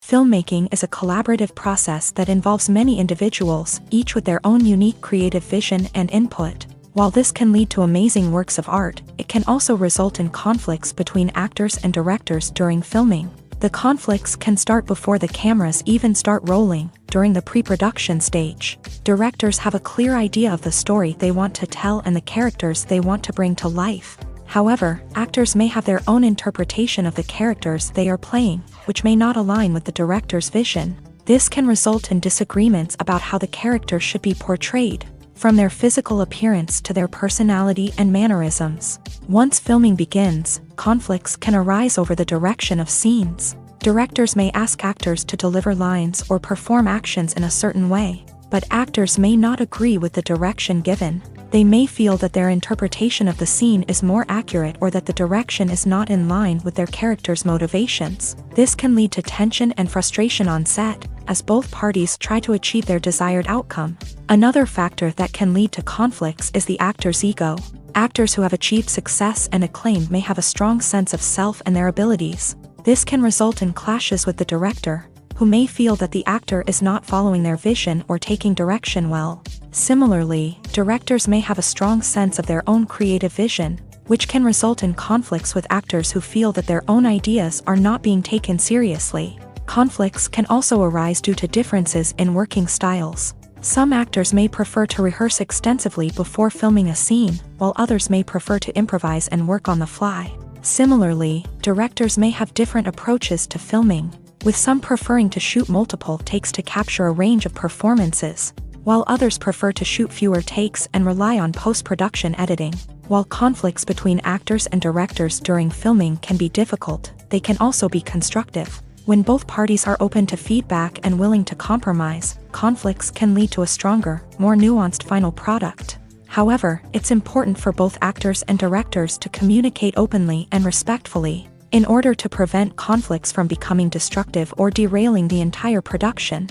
Filmmaking is a collaborative process that involves many individuals, each with their own unique creative vision and input. While this can lead to amazing works of art, it can also result in conflicts between actors and directors during filming. The conflicts can start before the cameras even start rolling, during the pre-production stage. Directors have a clear idea of the story they want to tell and the characters they want to bring to life. However, actors may have their own interpretation of the characters they are playing, which may not align with the director's vision. This can result in disagreements about how the characters should be portrayed, from their physical appearance to their personality and mannerisms. Once filming begins, conflicts can arise over the direction of scenes. Directors may ask actors to deliver lines or perform actions in a certain way, but actors may not agree with the direction given. They may feel that their interpretation of the scene is more accurate or that the direction is not in line with their character's motivations. This can lead to tension and frustration on set, as both parties try to achieve their desired outcome. Another factor that can lead to conflicts is the actor's ego. Actors who have achieved success and acclaim may have a strong sense of self and their abilities. This can result in clashes with the director, who may feel that the actor is not following their vision or taking direction well. Similarly, directors may have a strong sense of their own creative vision, which can result in conflicts with actors who feel that their own ideas are not being taken seriously. Conflicts can also arise due to differences in working styles. Some actors may prefer to rehearse extensively before filming a scene, while others may prefer to improvise and work on the fly. Similarly, directors may have different approaches to filming, with some preferring to shoot multiple takes to capture a range of performances, while others prefer to shoot fewer takes and rely on post-production editing. While conflicts between actors and directors during filming can be difficult, they can also be constructive. When both parties are open to feedback and willing to compromise, conflicts can lead to a stronger, more nuanced final product. However, it's important for both actors and directors to communicate openly and respectfully, in order to prevent conflicts from becoming destructive or derailing the entire production.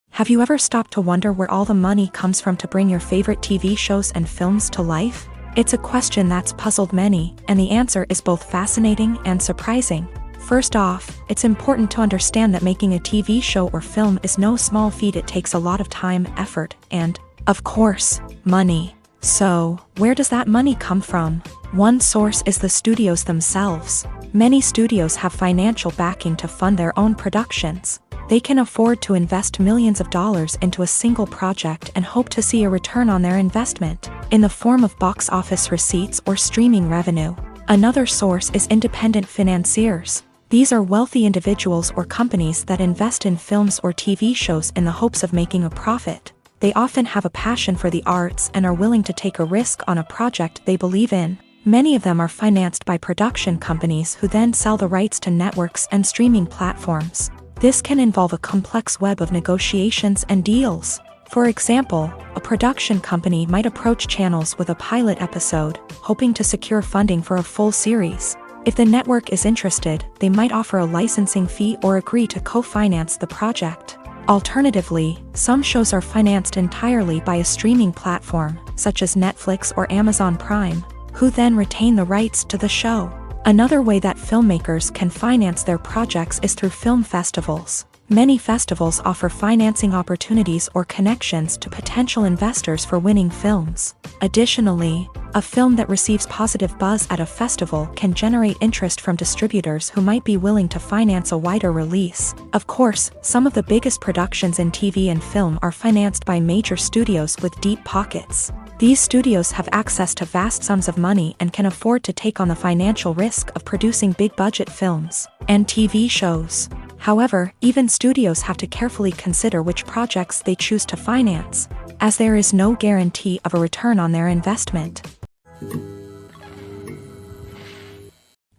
Have you ever stopped to wonder where all the money comes from to bring your favorite TV shows and films to life? It's a question that's puzzled many, and the answer is both fascinating and surprising. First off, it's important to understand that making a TV show or film is no small feat. It takes a lot of time, effort, and, of course, money. So, where does that money come from? One source is the studios themselves. Many studios have financial backing to fund their own productions. They can afford to invest millions of dollars into a single project and hope to see a return on their investment, in the form of box office receipts or streaming revenue. Another source is independent financiers. These are wealthy individuals or companies that invest in films or TV shows in the hopes of making a profit. They often have a passion for the arts and are willing to take a risk on a project they believe in. Many of them are financed by production companies who then sell the rights to networks and streaming platforms. This can involve a complex web of negotiations and deals. For example, a production company might approach channels with a pilot episode, hoping to secure funding for a full series. If the network is interested, they might offer a licensing fee or agree to co-finance the project. Alternatively, some shows are financed entirely by a streaming platform, such as Netflix or Amazon Prime, who then retain the rights to the show. Another way that filmmakers can finance their projects is through film festivals. Many festivals offer financing opportunities or connections to potential investors for winning films. Additionally, a film that receives positive buzz at a festival can generate interest from distributors who might be willing to finance a wider release. Of course, some of the biggest productions in TV and film are financed by major studios with deep pockets. These studios have access to vast sums of money and can afford to take on the financial risk of producing big-budget films and TV shows. However, even studios have to carefully consider which projects they choose to finance, as there is no guarantee of a return on their investment.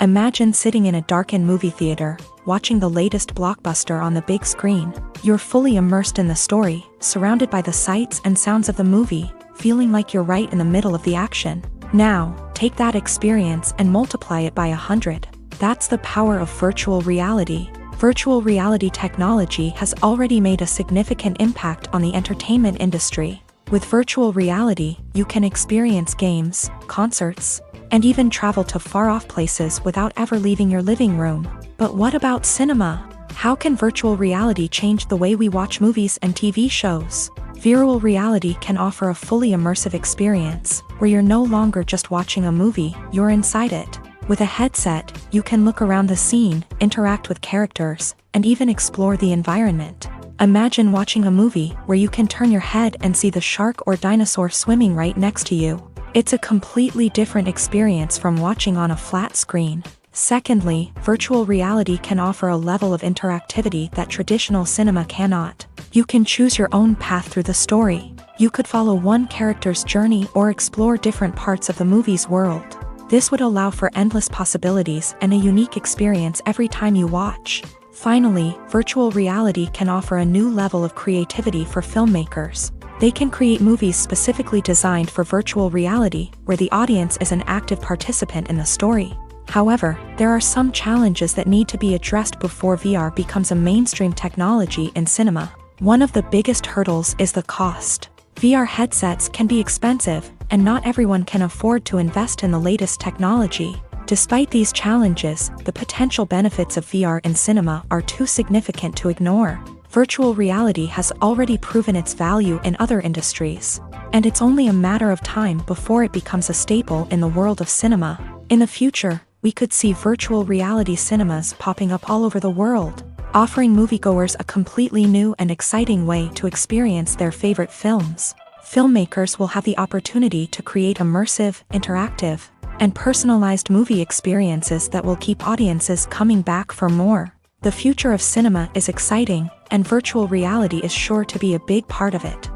Imagine sitting in a darkened movie theater, watching the latest blockbuster on the big screen. You're fully immersed in the story, surrounded by the sights and sounds of the movie, feeling like you're right in the middle of the action. Now, take that experience and multiply it by 100. That's the power of virtual reality. Virtual reality technology has already made a significant impact on the entertainment industry. With virtual reality, you can experience games, concerts, and even travel to far-off places without ever leaving your living room. But what about cinema? How can virtual reality change the way we watch movies and TV shows? Virtual reality can offer a fully immersive experience, where you're no longer just watching a movie, you're inside it. With a headset, you can look around the scene, interact with characters, and even explore the environment. Imagine watching a movie where you can turn your head and see the shark or dinosaur swimming right next to you. It's a completely different experience from watching on a flat screen. Secondly, virtual reality can offer a level of interactivity that traditional cinema cannot. You can choose your own path through the story. You could follow one character's journey or explore different parts of the movie's world. This would allow for endless possibilities and a unique experience every time you watch. Finally, virtual reality can offer a new level of creativity for filmmakers. They can create movies specifically designed for virtual reality, where the audience is an active participant in the story. However, there are some challenges that need to be addressed before VR becomes a mainstream technology in cinema. One of the biggest hurdles is the cost. VR headsets can be expensive, and not everyone can afford to invest in the latest technology. Despite these challenges, the potential benefits of VR in cinema are too significant to ignore. Virtual reality has already proven its value in other industries, and it's only a matter of time before it becomes a staple in the world of cinema. In the future, we could see virtual reality cinemas popping up all over the world, offering moviegoers a completely new and exciting way to experience their favorite films. Filmmakers will have the opportunity to create immersive, interactive, and personalized movie experiences that will keep audiences coming back for more. The future of cinema is exciting, and virtual reality is sure to be a big part of it.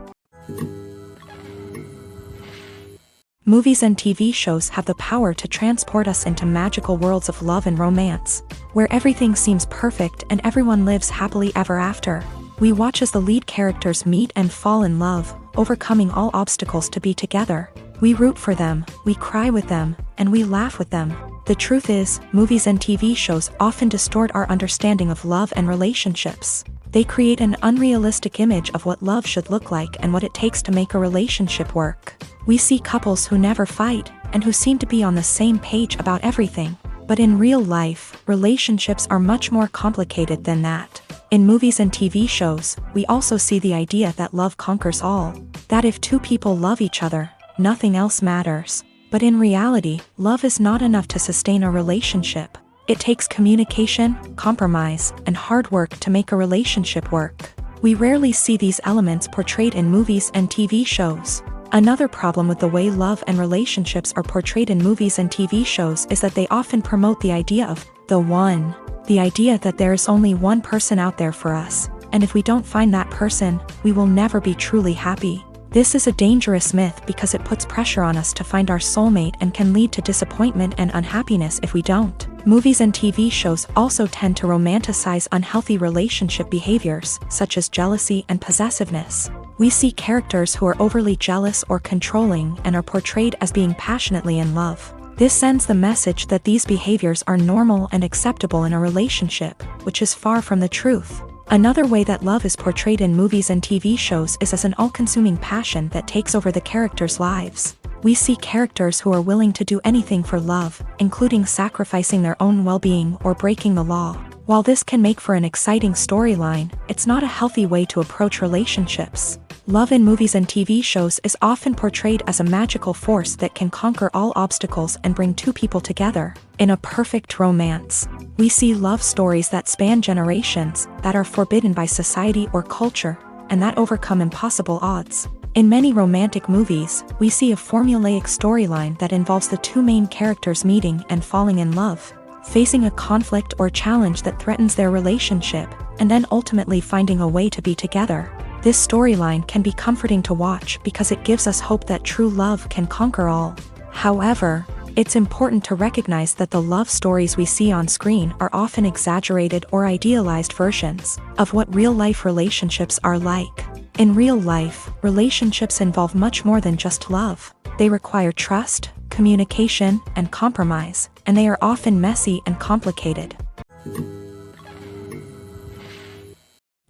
Movies and TV shows have the power to transport us into magical worlds of love and romance, where everything seems perfect and everyone lives happily ever after. We watch as the lead characters meet and fall in love, overcoming all obstacles to be together. We root for them, we cry with them, and we laugh with them. The truth is, movies and TV shows often distort our understanding of love and relationships. They create an unrealistic image of what love should look like and what it takes to make a relationship work. We see couples who never fight, and who seem to be on the same page about everything. But in real life, relationships are much more complicated than that. In movies and TV shows, we also see the idea that love conquers all. That if two people love each other, nothing else matters. But in reality, love is not enough to sustain a relationship. It takes communication, compromise, and hard work to make a relationship work. We rarely see these elements portrayed in movies and TV shows. Another problem with the way love and relationships are portrayed in movies and TV shows is that they often promote the idea of the one. The idea that there is only one person out there for us, and if we don't find that person, we will never be truly happy. This is a dangerous myth because it puts pressure on us to find our soulmate and can lead to disappointment and unhappiness if we don't. Movies and TV shows also tend to romanticize unhealthy relationship behaviors, such as jealousy and possessiveness. We see characters who are overly jealous or controlling and are portrayed as being passionately in love. This sends the message that these behaviors are normal and acceptable in a relationship, which is far from the truth. Another way that love is portrayed in movies and TV shows is as an all-consuming passion that takes over the characters' lives. We see characters who are willing to do anything for love, including sacrificing their own well-being or breaking the law. While this can make for an exciting storyline, it's not a healthy way to approach relationships. Love in movies and TV shows is often portrayed as a magical force that can conquer all obstacles and bring two people together. In a perfect romance, we see love stories that span generations, that are forbidden by society or culture, and that overcome impossible odds. In many romantic movies, we see a formulaic storyline that involves the two main characters meeting and falling in love, facing a conflict or challenge that threatens their relationship, and then ultimately finding a way to be together. This storyline can be comforting to watch because it gives us hope that true love can conquer all. However, it's important to recognize that the love stories we see on screen are often exaggerated or idealized versions of what real-life relationships are like. In real life, relationships involve much more than just love. They require trust, communication, and compromise, and they are often messy and complicated.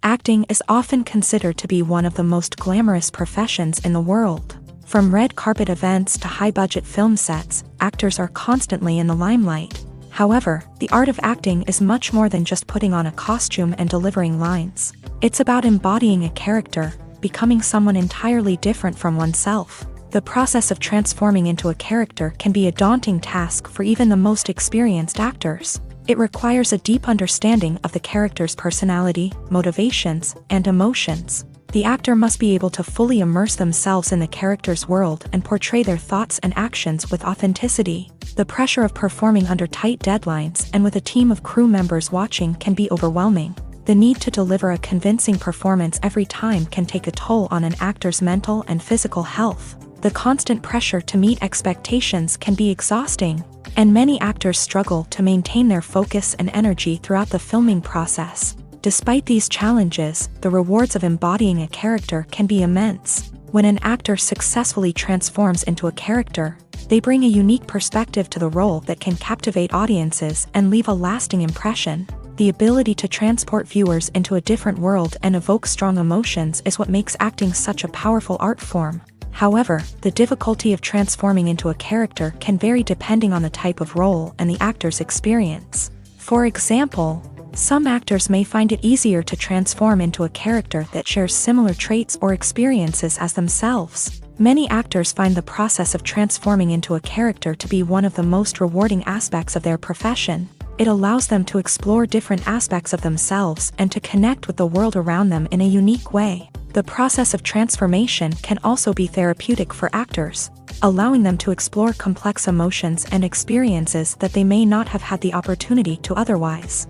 Acting is often considered to be one of the most glamorous professions in the world. From red carpet events to high-budget film sets, actors are constantly in the limelight. However, the art of acting is much more than just putting on a costume and delivering lines. It's about embodying a character, becoming someone entirely different from oneself. The process of transforming into a character can be a daunting task for even the most experienced actors. It requires a deep understanding of the character's personality, motivations, and emotions. The actor must be able to fully immerse themselves in the character's world and portray their thoughts and actions with authenticity. The pressure of performing under tight deadlines and with a team of crew members watching can be overwhelming. The need to deliver a convincing performance every time can take a toll on an actor's mental and physical health. The constant pressure to meet expectations can be exhausting, and many actors struggle to maintain their focus and energy throughout the filming process. Despite these challenges, the rewards of embodying a character can be immense. When an actor successfully transforms into a character, they bring a unique perspective to the role that can captivate audiences and leave a lasting impression. The ability to transport viewers into a different world and evoke strong emotions is what makes acting such a powerful art form. However, the difficulty of transforming into a character can vary depending on the type of role and the actor's experience. For example, some actors may find it easier to transform into a character that shares similar traits or experiences as themselves. Many actors find the process of transforming into a character to be one of the most rewarding aspects of their profession. It allows them to explore different aspects of themselves and to connect with the world around them in a unique way. The process of transformation can also be therapeutic for actors, allowing them to explore complex emotions and experiences that they may not have had the opportunity to otherwise.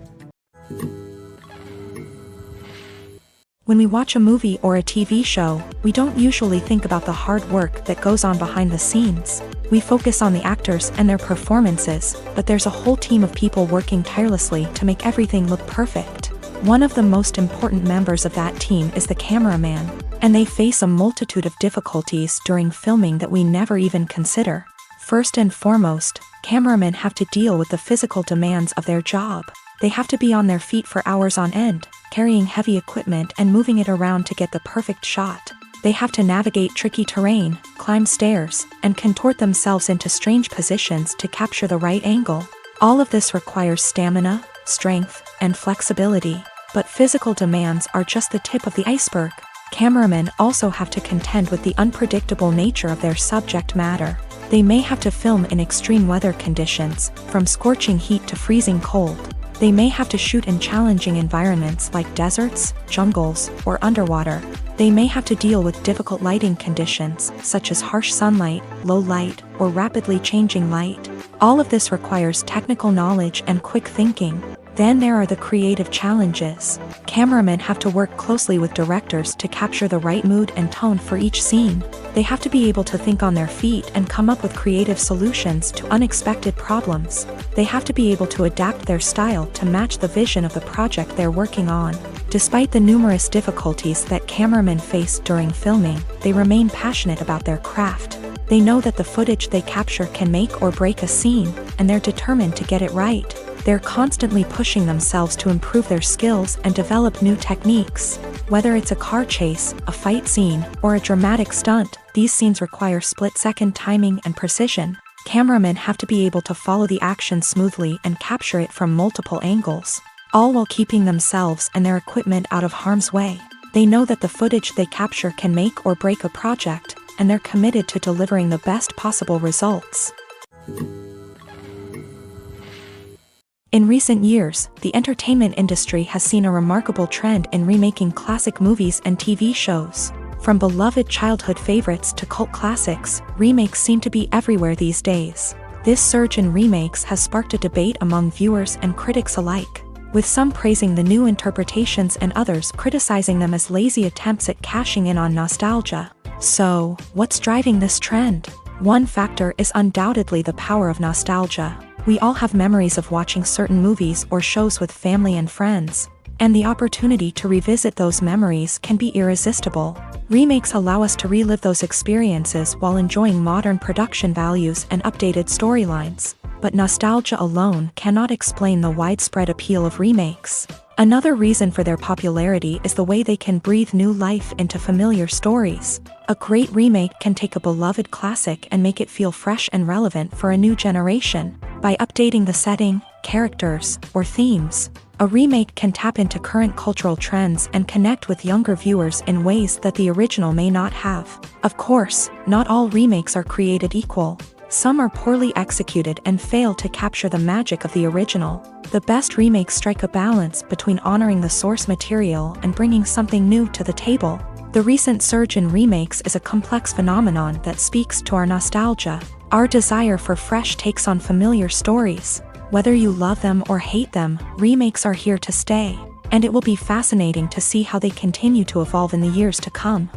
When we watch a movie or a TV show, we don't usually think about the hard work that goes on behind the scenes. We focus on the actors and their performances, but there's a whole team of people working tirelessly to make everything look perfect. One of the most important members of that team is the cameraman, and they face a multitude of difficulties during filming that we never even consider. First and foremost, cameramen have to deal with the physical demands of their job. They have to be on their feet for hours on end, carrying heavy equipment and moving it around to get the perfect shot. They have to navigate tricky terrain, climb stairs, and contort themselves into strange positions to capture the right angle. All of this requires stamina, strength, and flexibility. But physical demands are just the tip of the iceberg. Cameramen also have to contend with the unpredictable nature of their subject matter. They may have to film in extreme weather conditions, from scorching heat to freezing cold. They may have to shoot in challenging environments like deserts, jungles, or underwater. They may have to deal with difficult lighting conditions, such as harsh sunlight, low light, or rapidly changing light. All of this requires technical knowledge and quick thinking. Then there are the creative challenges. Cameramen have to work closely with directors to capture the right mood and tone for each scene. They have to be able to think on their feet and come up with creative solutions to unexpected problems. They have to be able to adapt their style to match the vision of the project they're working on. Despite the numerous difficulties that cameramen face during filming, they remain passionate about their craft. They know that the footage they capture can make or break a scene, and they're determined to get it right. They're constantly pushing themselves to improve their skills and develop new techniques. Whether it's a car chase, a fight scene, or a dramatic stunt, these scenes require split-second timing and precision. Cameramen have to be able to follow the action smoothly and capture it from multiple angles, all while keeping themselves and their equipment out of harm's way. They know that the footage they capture can make or break a project, and they're committed to delivering the best possible results. In recent years, the entertainment industry has seen a remarkable trend in remaking classic movies and TV shows. From beloved childhood favorites to cult classics, remakes seem to be everywhere these days. This surge in remakes has sparked a debate among viewers and critics alike, with some praising the new interpretations and others criticizing them as lazy attempts at cashing in on nostalgia. So, what's driving this trend? One factor is undoubtedly the power of nostalgia. We all have memories of watching certain movies or shows with family and friends, and the opportunity to revisit those memories can be irresistible. Remakes allow us to relive those experiences while enjoying modern production values and updated storylines. But nostalgia alone cannot explain the widespread appeal of remakes. Another reason for their popularity is the way they can breathe new life into familiar stories. A great remake can take a beloved classic and make it feel fresh and relevant for a new generation. By updating the setting, characters, or themes, a remake can tap into current cultural trends and connect with younger viewers in ways that the original may not have. Of course, not all remakes are created equal. Some are poorly executed and fail to capture the magic of the original. The best remakes strike a balance between honoring the source material and bringing something new to the table. The recent surge in remakes is a complex phenomenon that speaks to our nostalgia, our desire for fresh takes on familiar stories. Whether you love them or hate them, remakes are here to stay, and it will be fascinating to see how they continue to evolve in the years to come.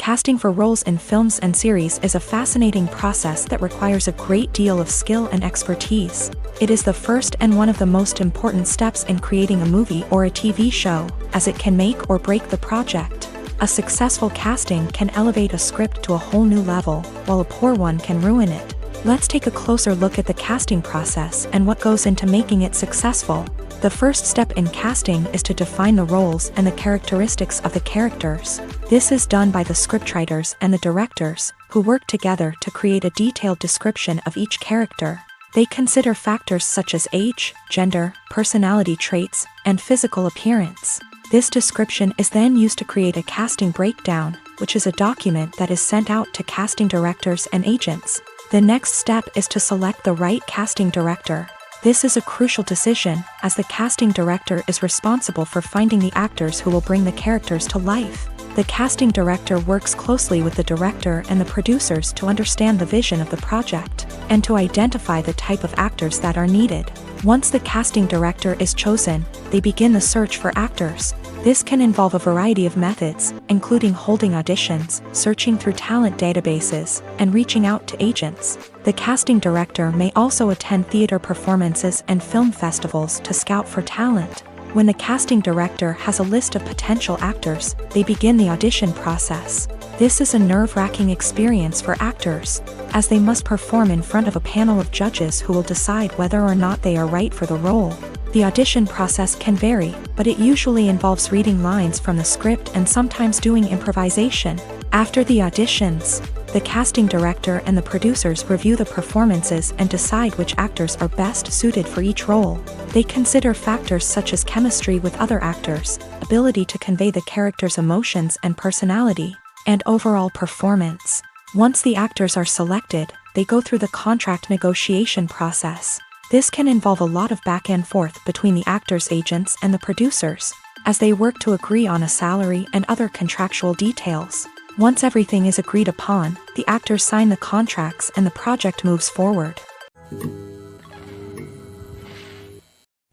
Casting for roles in films and series is a fascinating process that requires a great deal of skill and expertise. It is the first and one of the most important steps in creating a movie or a TV show, as it can make or break the project. A successful casting can elevate a script to a whole new level, while a poor one can ruin it. Let's take a closer look at the casting process and what goes into making it successful. The first step in casting is to define the roles and the characteristics of the characters. This is done by the scriptwriters and the directors, who work together to create a detailed description of each character. They consider factors such as age, gender, personality traits, and physical appearance. This description is then used to create a casting breakdown, which is a document that is sent out to casting directors and agents. The next step is to select the right casting director. This is a crucial decision, as the casting director is responsible for finding the actors who will bring the characters to life. The casting director works closely with the director and the producers to understand the vision of the project, and to identify the type of actors that are needed. Once the casting director is chosen, they begin the search for actors. This can involve a variety of methods, including holding auditions, searching through talent databases, and reaching out to agents. The casting director may also attend theater performances and film festivals to scout for talent. When the casting director has a list of potential actors, they begin the audition process. This is a nerve-wracking experience for actors, as they must perform in front of a panel of judges who will decide whether or not they are right for the role. The audition process can vary, but it usually involves reading lines from the script and sometimes doing improvisation. After the auditions, the casting director and the producers review the performances and decide which actors are best suited for each role. They consider factors such as chemistry with other actors, ability to convey the character's emotions and personality, and overall performance. Once the actors are selected, they go through the contract negotiation process. This can involve a lot of back and forth between the actors' agents and the producers, as they work to agree on a salary and other contractual details. Once everything is agreed upon, the actors sign the contracts and the project moves forward.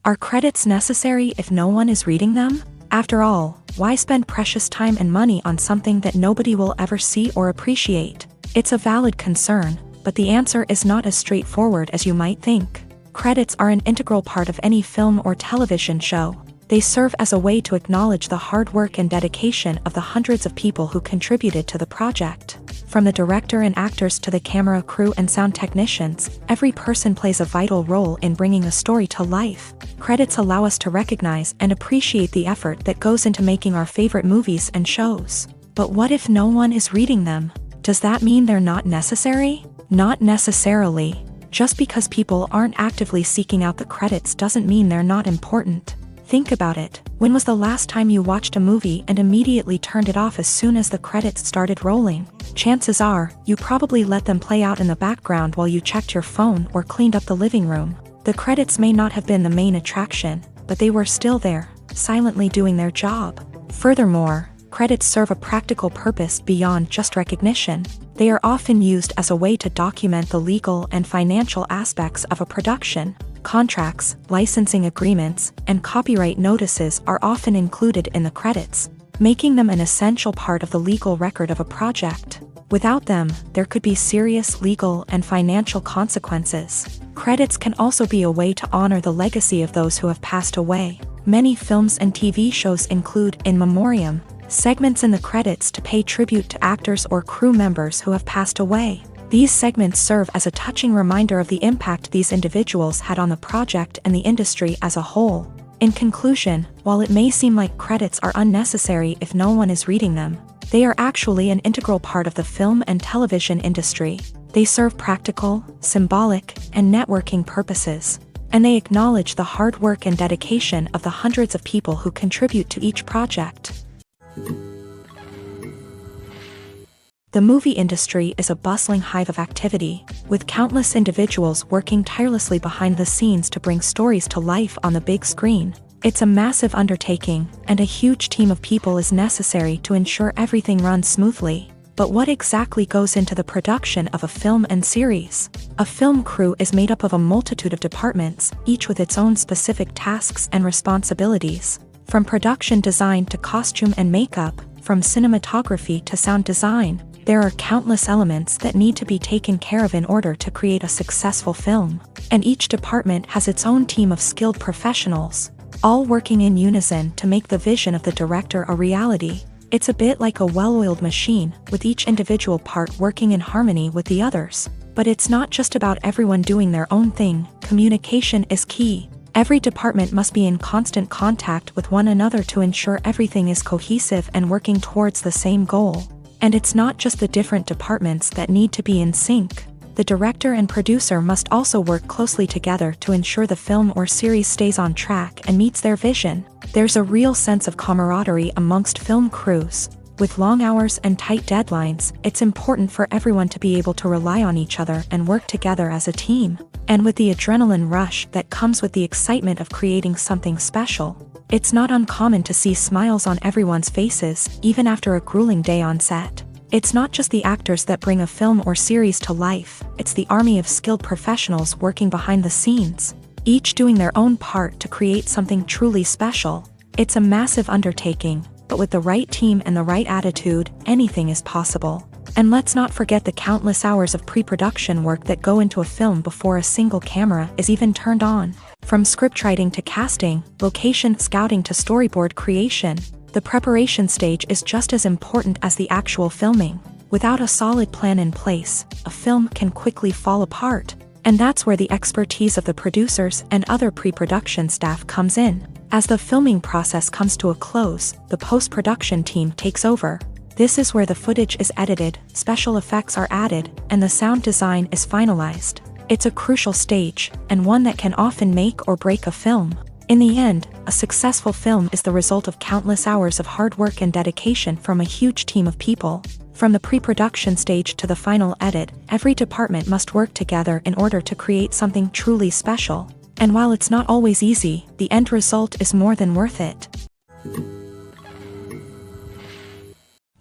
Are credits necessary if no one is reading them? After all, why spend precious time and money on something that nobody will ever see or appreciate? It's a valid concern, but the answer is not as straightforward as you might think. Credits are an integral part of any film or television show. They serve as a way to acknowledge the hard work and dedication of the hundreds of people who contributed to the project. From the director and actors to the camera crew and sound technicians, every person plays a vital role in bringing a story to life. Credits allow us to recognize and appreciate the effort that goes into making our favorite movies and shows. But what if no one is reading them? Does that mean they're not necessary? Not necessarily. Just because people aren't actively seeking out the credits doesn't mean they're not important. Think about it. When was the last time you watched a movie and immediately turned it off as soon as the credits started rolling? Chances are, you probably let them play out in the background while you checked your phone or cleaned up the living room. The credits may not have been the main attraction, but they were still there, silently doing their job. Furthermore, credits serve a practical purpose beyond just recognition. They are often used as a way to document the legal and financial aspects of a production. Contracts, licensing agreements, and copyright notices are often included in the credits, making them an essential part of the legal record of a project. Without them, there could be serious legal and financial consequences. Credits can also be a way to honor the legacy of those who have passed away. Many films and TV shows include in memoriam segments in the credits to pay tribute to actors or crew members who have passed away. These segments serve as a touching reminder of the impact these individuals had on the project and the industry as a whole. In conclusion, while it may seem like credits are unnecessary if no one is reading them, they are actually an integral part of the film and television industry. They serve practical, symbolic, and networking purposes, and they acknowledge the hard work and dedication of the hundreds of people who contribute to each project. The movie industry is a bustling hive of activity, with countless individuals working tirelessly behind the scenes to bring stories to life on the big screen. It's a massive undertaking, and a huge team of people is necessary to ensure everything runs smoothly. But what exactly goes into the production of a film and series? A film crew is made up of a multitude of departments, each with its own specific tasks and responsibilities. From production design to costume and makeup, from cinematography to sound design, there are countless elements that need to be taken care of in order to create a successful film. And each department has its own team of skilled professionals, all working in unison to make the vision of the director a reality. It's a bit like a well-oiled machine, with each individual part working in harmony with the others. But it's not just about everyone doing their own thing. Communication is key. Every department must be in constant contact with one another to ensure everything is cohesive and working towards the same goal. And it's not just the different departments that need to be in sync. The director and producer must also work closely together to ensure the film or series stays on track and meets their vision. There's a real sense of camaraderie amongst film crews. With long hours and tight deadlines, it's important for everyone to be able to rely on each other and work together as a team. And with the adrenaline rush that comes with the excitement of creating something special, it's not uncommon to see smiles on everyone's faces, even after a grueling day on set. It's not just the actors that bring a film or series to life, it's the army of skilled professionals working behind the scenes, each doing their own part to create something truly special. It's a massive undertaking, but with the right team and the right attitude, anything is possible. And let's not forget the countless hours of pre-production work that go into a film before a single camera is even turned on. From scriptwriting to casting, location scouting to storyboard creation, the preparation stage is just as important as the actual filming. Without a solid plan in place, a film can quickly fall apart. And that's where the expertise of the producers and other pre-production staff comes in. As the filming process comes to a close, the post-production team takes over. This is where the footage is edited, special effects are added, and the sound design is finalized. It's a crucial stage, and one that can often make or break a film. In the end, a successful film is the result of countless hours of hard work and dedication from a huge team of people. From the pre-production stage to the final edit, every department must work together in order to create something truly special. And while it's not always easy, the end result is more than worth it.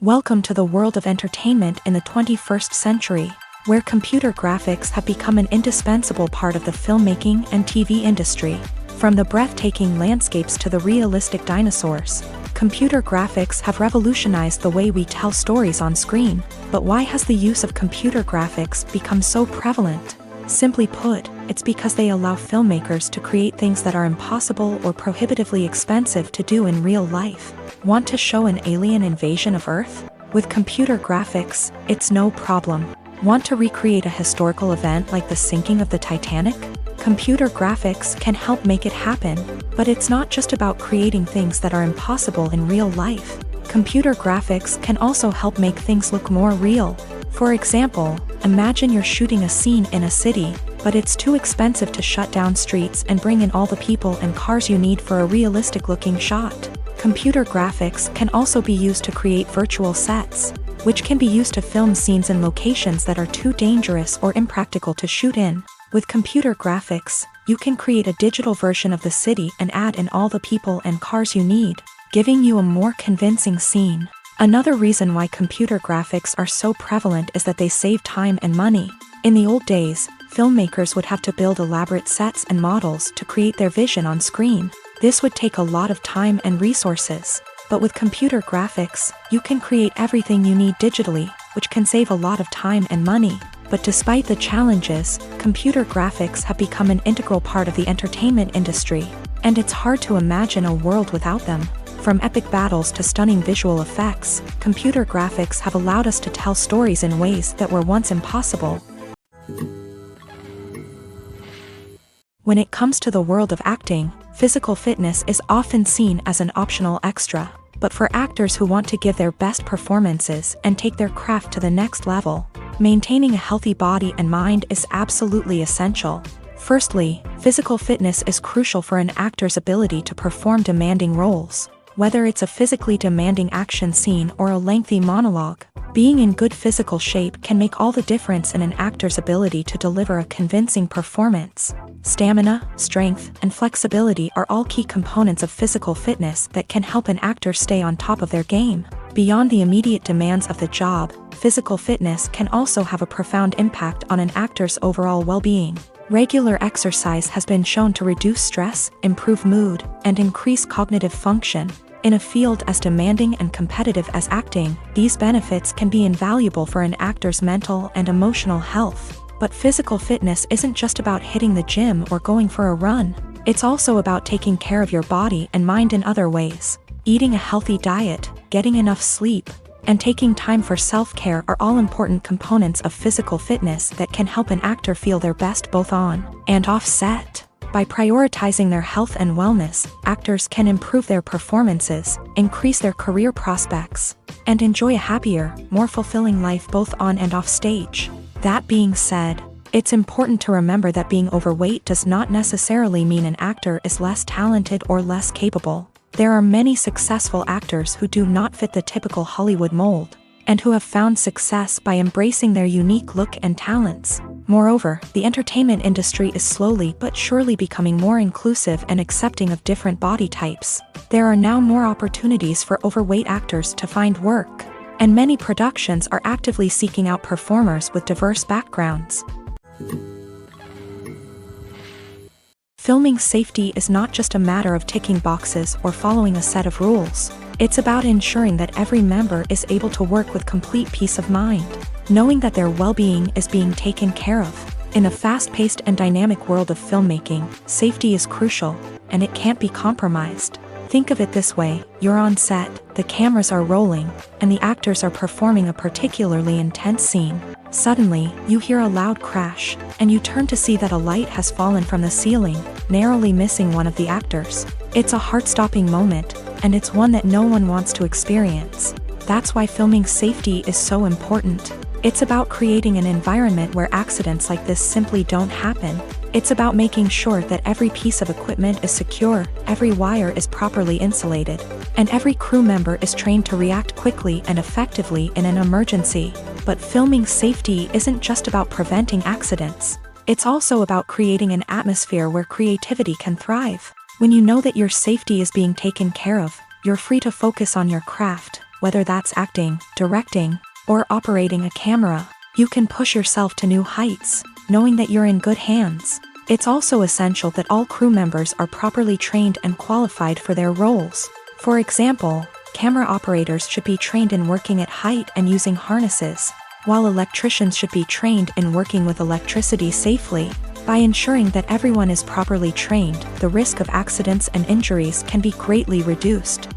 Welcome to the world of entertainment in the 21st century, where computer graphics have become an indispensable part of the filmmaking and TV industry. From the breathtaking landscapes to the realistic dinosaurs, computer graphics have revolutionized the way we tell stories on screen. But why has the use of computer graphics become so prevalent? Simply put, it's because they allow filmmakers to create things that are impossible or prohibitively expensive to do in real life. Want to show an alien invasion of Earth? With computer graphics, it's no problem. Want to recreate a historical event like the sinking of the Titanic? Computer graphics can help make it happen. But it's not just about creating things that are impossible in real life. Computer graphics can also help make things look more real. For example, imagine you're shooting a scene in a city, but it's too expensive to shut down streets and bring in all the people and cars you need for a realistic-looking shot. Computer graphics can also be used to create virtual sets, which can be used to film scenes in locations that are too dangerous or impractical to shoot in. With computer graphics, you can create a digital version of the city and add in all the people and cars you need, giving you a more convincing scene. Another reason why computer graphics are so prevalent is that they save time and money. In the old days, filmmakers would have to build elaborate sets and models to create their vision on screen. This would take a lot of time and resources. But with computer graphics, you can create everything you need digitally, which can save a lot of time and money. But despite the challenges, computer graphics have become an integral part of the entertainment industry, and it's hard to imagine a world without them. From epic battles to stunning visual effects, computer graphics have allowed us to tell stories in ways that were once impossible. When it comes to the world of acting, physical fitness is often seen as an optional extra. But for actors who want to give their best performances and take their craft to the next level, maintaining a healthy body and mind is absolutely essential. Firstly, physical fitness is crucial for an actor's ability to perform demanding roles. Whether it's a physically demanding action scene or a lengthy monologue, being in good physical shape can make all the difference in an actor's ability to deliver a convincing performance. Stamina, strength, and flexibility are all key components of physical fitness that can help an actor stay on top of their game. Beyond the immediate demands of the job, physical fitness can also have a profound impact on an actor's overall well-being. Regular exercise has been shown to reduce stress, improve mood, and increase cognitive function. In a field as demanding and competitive as acting, these benefits can be invaluable for an actor's mental and emotional health. But physical fitness isn't just about hitting the gym or going for a run. It's also about taking care of your body and mind in other ways. Eating a healthy diet, getting enough sleep, and taking time for self-care are all important components of physical fitness that can help an actor feel their best both on and off set. By prioritizing their health and wellness, actors can improve their performances, increase their career prospects, and enjoy a happier, more fulfilling life both on and off stage. That being said, it's important to remember that being overweight does not necessarily mean an actor is less talented or less capable. There are many successful actors who do not fit the typical Hollywood mold, and who have found success by embracing their unique look and talents. Moreover, the entertainment industry is slowly but surely becoming more inclusive and accepting of different body types. There are now more opportunities for overweight actors to find work, and many productions are actively seeking out performers with diverse backgrounds. Filming safety is not just a matter of ticking boxes or following a set of rules. It's about ensuring that every member is able to work with complete peace of mind, knowing that their well-being is being taken care of. In a fast-paced and dynamic world of filmmaking, safety is crucial, and it can't be compromised. Think of it this way: you're on set, the cameras are rolling, and the actors are performing a particularly intense scene. Suddenly, you hear a loud crash, and you turn to see that a light has fallen from the ceiling, narrowly missing one of the actors. It's a heart-stopping moment, and it's one that no one wants to experience. That's why filming safety is so important. It's about creating an environment where accidents like this simply don't happen. It's about making sure that every piece of equipment is secure, every wire is properly insulated, and every crew member is trained to react quickly and effectively in an emergency. But filming safety isn't just about preventing accidents. It's also about creating an atmosphere where creativity can thrive. When you know that your safety is being taken care of, you're free to focus on your craft, whether that's acting, directing, or operating a camera. You can push yourself to new heights, knowing that you're in good hands. It's also essential that all crew members are properly trained and qualified for their roles. For example, camera operators should be trained in working at height and using harnesses, while electricians should be trained in working with electricity safely. By ensuring that everyone is properly trained, the risk of accidents and injuries can be greatly reduced.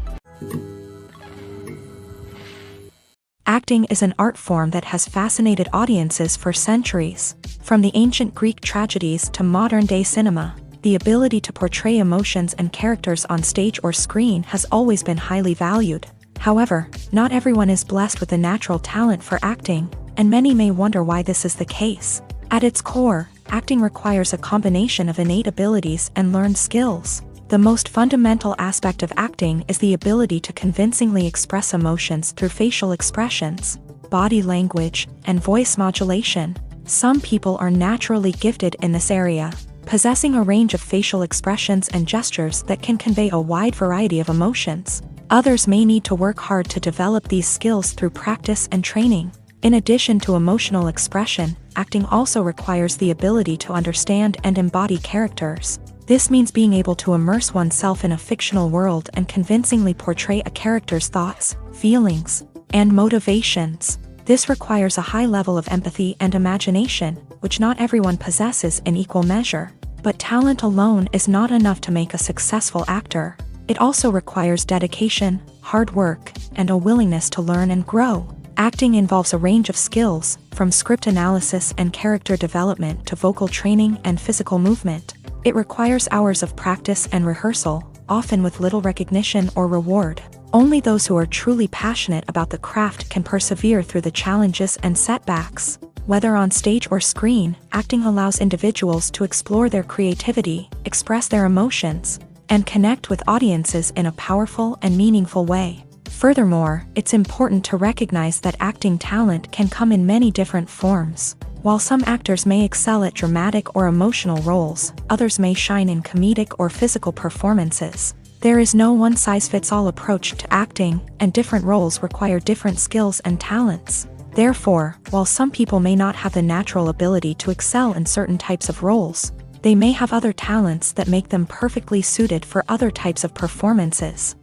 Acting is an art form that has fascinated audiences for centuries. From the ancient Greek tragedies to modern-day cinema, the ability to portray emotions and characters on stage or screen has always been highly valued. However, not everyone is blessed with a natural talent for acting, and many may wonder why this is the case. At its core, acting requires a combination of innate abilities and learned skills. The most fundamental aspect of acting is the ability to convincingly express emotions through facial expressions, body language, and voice modulation. Some people are naturally gifted in this area, possessing a range of facial expressions and gestures that can convey a wide variety of emotions. Others may need to work hard to develop these skills through practice and training. In addition to emotional expression, acting also requires the ability to understand and embody characters. This means being able to immerse oneself in a fictional world and convincingly portray a character's thoughts, feelings, and motivations. This requires a high level of empathy and imagination, which not everyone possesses in equal measure. But talent alone is not enough to make a successful actor. It also requires dedication, hard work, and a willingness to learn and grow. Acting involves a range of skills, from script analysis and character development to vocal training and physical movement. It requires hours of practice and rehearsal, often with little recognition or reward. Only those who are truly passionate about the craft can persevere through the challenges and setbacks. Whether on stage or screen, acting allows individuals to explore their creativity, express their emotions, and connect with audiences in a powerful and meaningful way. Furthermore, it's important to recognize that acting talent can come in many different forms. While some actors may excel at dramatic or emotional roles, others may shine in comedic or physical performances. There is no one-size-fits-all approach to acting, and different roles require different skills and talents. Therefore, while some people may not have the natural ability to excel in certain types of roles, they may have other talents that make them perfectly suited for other types of performances.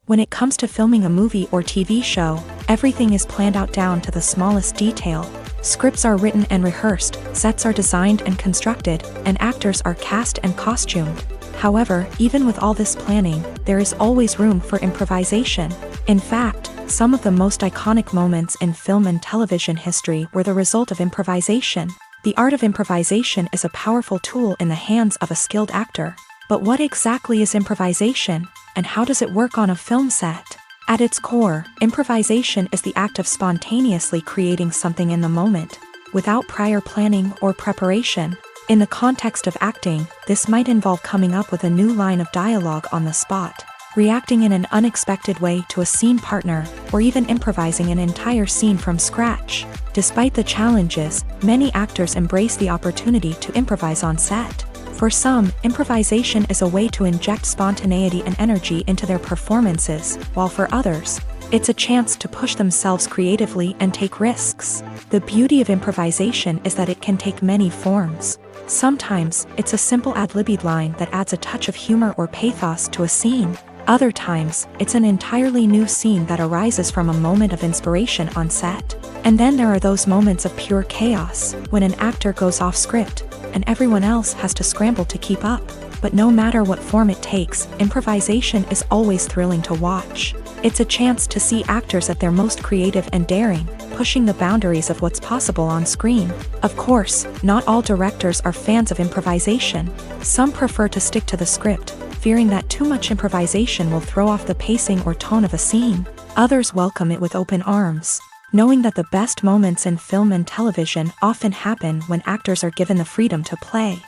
When it comes to filming a movie or TV show, everything is planned out down to the smallest detail. Scripts are written and rehearsed, sets are designed and constructed, and actors are cast and costumed. However, even with all this planning, there is always room for improvisation. In fact, some of the most iconic moments in film and television history were the result of improvisation. The art of improvisation is a powerful tool in the hands of a skilled actor. But what exactly is improvisation, and how does it work on a film set? At its core, improvisation is the act of spontaneously creating something in the moment, without prior planning or preparation. In the context of acting, this might involve coming up with a new line of dialogue on the spot, reacting in an unexpected way to a scene partner, or even improvising an entire scene from scratch. Despite the challenges, many actors embrace the opportunity to improvise on set. For some, improvisation is a way to inject spontaneity and energy into their performances, while for others, it's a chance to push themselves creatively and take risks. The beauty of improvisation is that it can take many forms. Sometimes, it's a simple ad-libbed line that adds a touch of humor or pathos to a scene. Other times, it's an entirely new scene that arises from a moment of inspiration on set. And then there are those moments of pure chaos, when an actor goes off script, and everyone else has to scramble to keep up. But no matter what form it takes, improvisation is always thrilling to watch. It's a chance to see actors at their most creative and daring, pushing the boundaries of what's possible on screen. Of course, not all directors are fans of improvisation. Some prefer to stick to the script, fearing that too much improvisation will throw off the pacing or tone of a scene. Others welcome it with open arms, knowing that the best moments in film and television often happen when actors are given the freedom to play.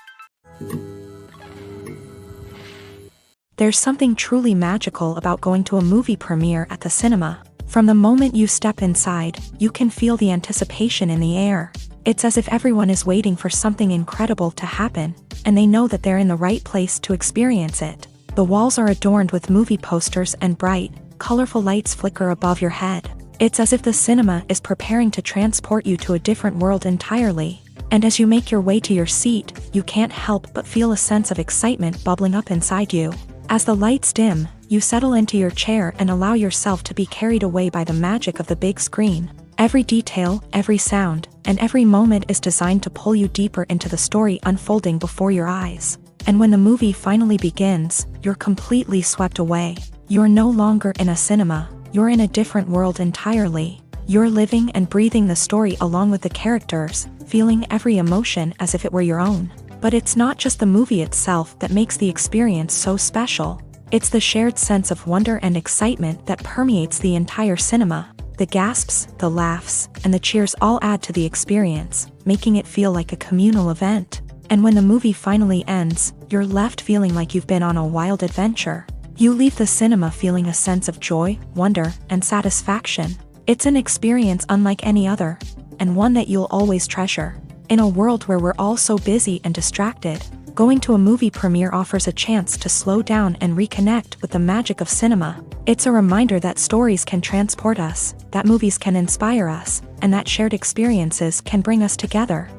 There's something truly magical about going to a movie premiere at the cinema. From the moment you step inside, you can feel the anticipation in the air. It's as if everyone is waiting for something incredible to happen, and they know that they're in the right place to experience it. The walls are adorned with movie posters and bright, colorful lights flicker above your head. It's as if the cinema is preparing to transport you to a different world entirely. And as you make your way to your seat, you can't help but feel a sense of excitement bubbling up inside you. As the lights dim, you settle into your chair and allow yourself to be carried away by the magic of the big screen. Every detail, every sound, and every moment is designed to pull you deeper into the story unfolding before your eyes. And when the movie finally begins, you're completely swept away. You're no longer in a cinema, you're in a different world entirely. You're living and breathing the story along with the characters, feeling every emotion as if it were your own. But it's not just the movie itself that makes the experience so special. It's the shared sense of wonder and excitement that permeates the entire cinema. The gasps, the laughs, and the cheers all add to the experience, making it feel like a communal event. And when the movie finally ends, you're left feeling like you've been on a wild adventure. You leave the cinema feeling a sense of joy, wonder, and satisfaction. It's an experience unlike any other, and one that you'll always treasure. In a world where we're all so busy and distracted, going to a movie premiere offers a chance to slow down and reconnect with the magic of cinema. It's a reminder that stories can transport us, that movies can inspire us, and that shared experiences can bring us together.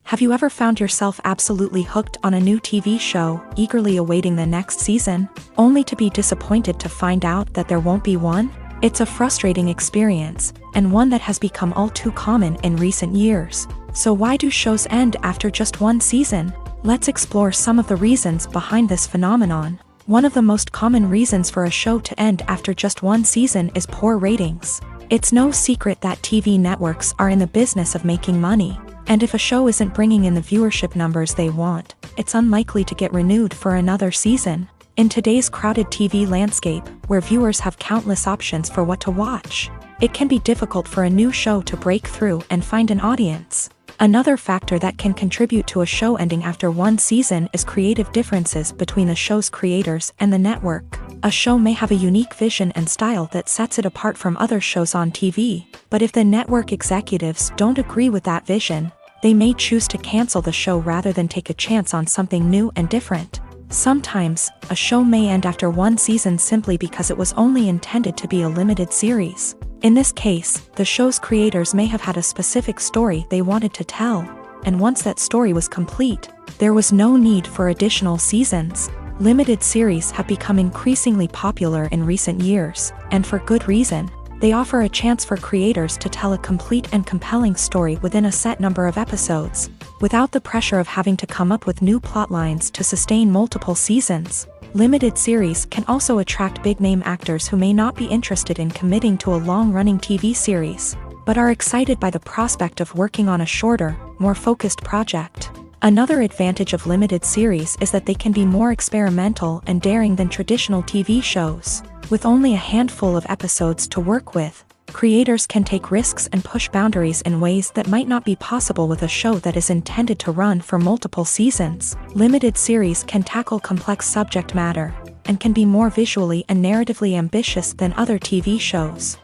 Have you ever found yourself absolutely hooked on a new TV show, eagerly awaiting the next season, only to be disappointed to find out that there won't be one? It's a frustrating experience, and one that has become all too common in recent years. So why do shows end after just one season? Let's explore some of the reasons behind this phenomenon. One of the most common reasons for a show to end after just one season is poor ratings. It's no secret that TV networks are in the business of making money, and if a show isn't bringing in the viewership numbers they want, it's unlikely to get renewed for another season. In today's crowded TV landscape, where viewers have countless options for what to watch, it can be difficult for a new show to break through and find an audience. Another factor that can contribute to a show ending after one season is creative differences between the show's creators and the network. A show may have a unique vision and style that sets it apart from other shows on TV, but if the network executives don't agree with that vision, they may choose to cancel the show rather than take a chance on something new and different. Sometimes, a show may end after one season simply because it was only intended to be a limited series. In this case, the show's creators may have had a specific story they wanted to tell, and once that story was complete, there was no need for additional seasons. Limited series have become increasingly popular in recent years, and for good reason. They offer a chance for creators to tell a complete and compelling story within a set number of episodes, without the pressure of having to come up with new plotlines to sustain multiple seasons. Limited series can also attract big-name actors who may not be interested in committing to a long-running TV series, but are excited by the prospect of working on a shorter, more focused project. Another advantage of limited series is that they can be more experimental and daring than traditional TV shows. With only a handful of episodes to work with, creators can take risks and push boundaries in ways that might not be possible with a show that is intended to run for multiple seasons. Limited series can tackle complex subject matter, and can be more visually and narratively ambitious than other TV shows.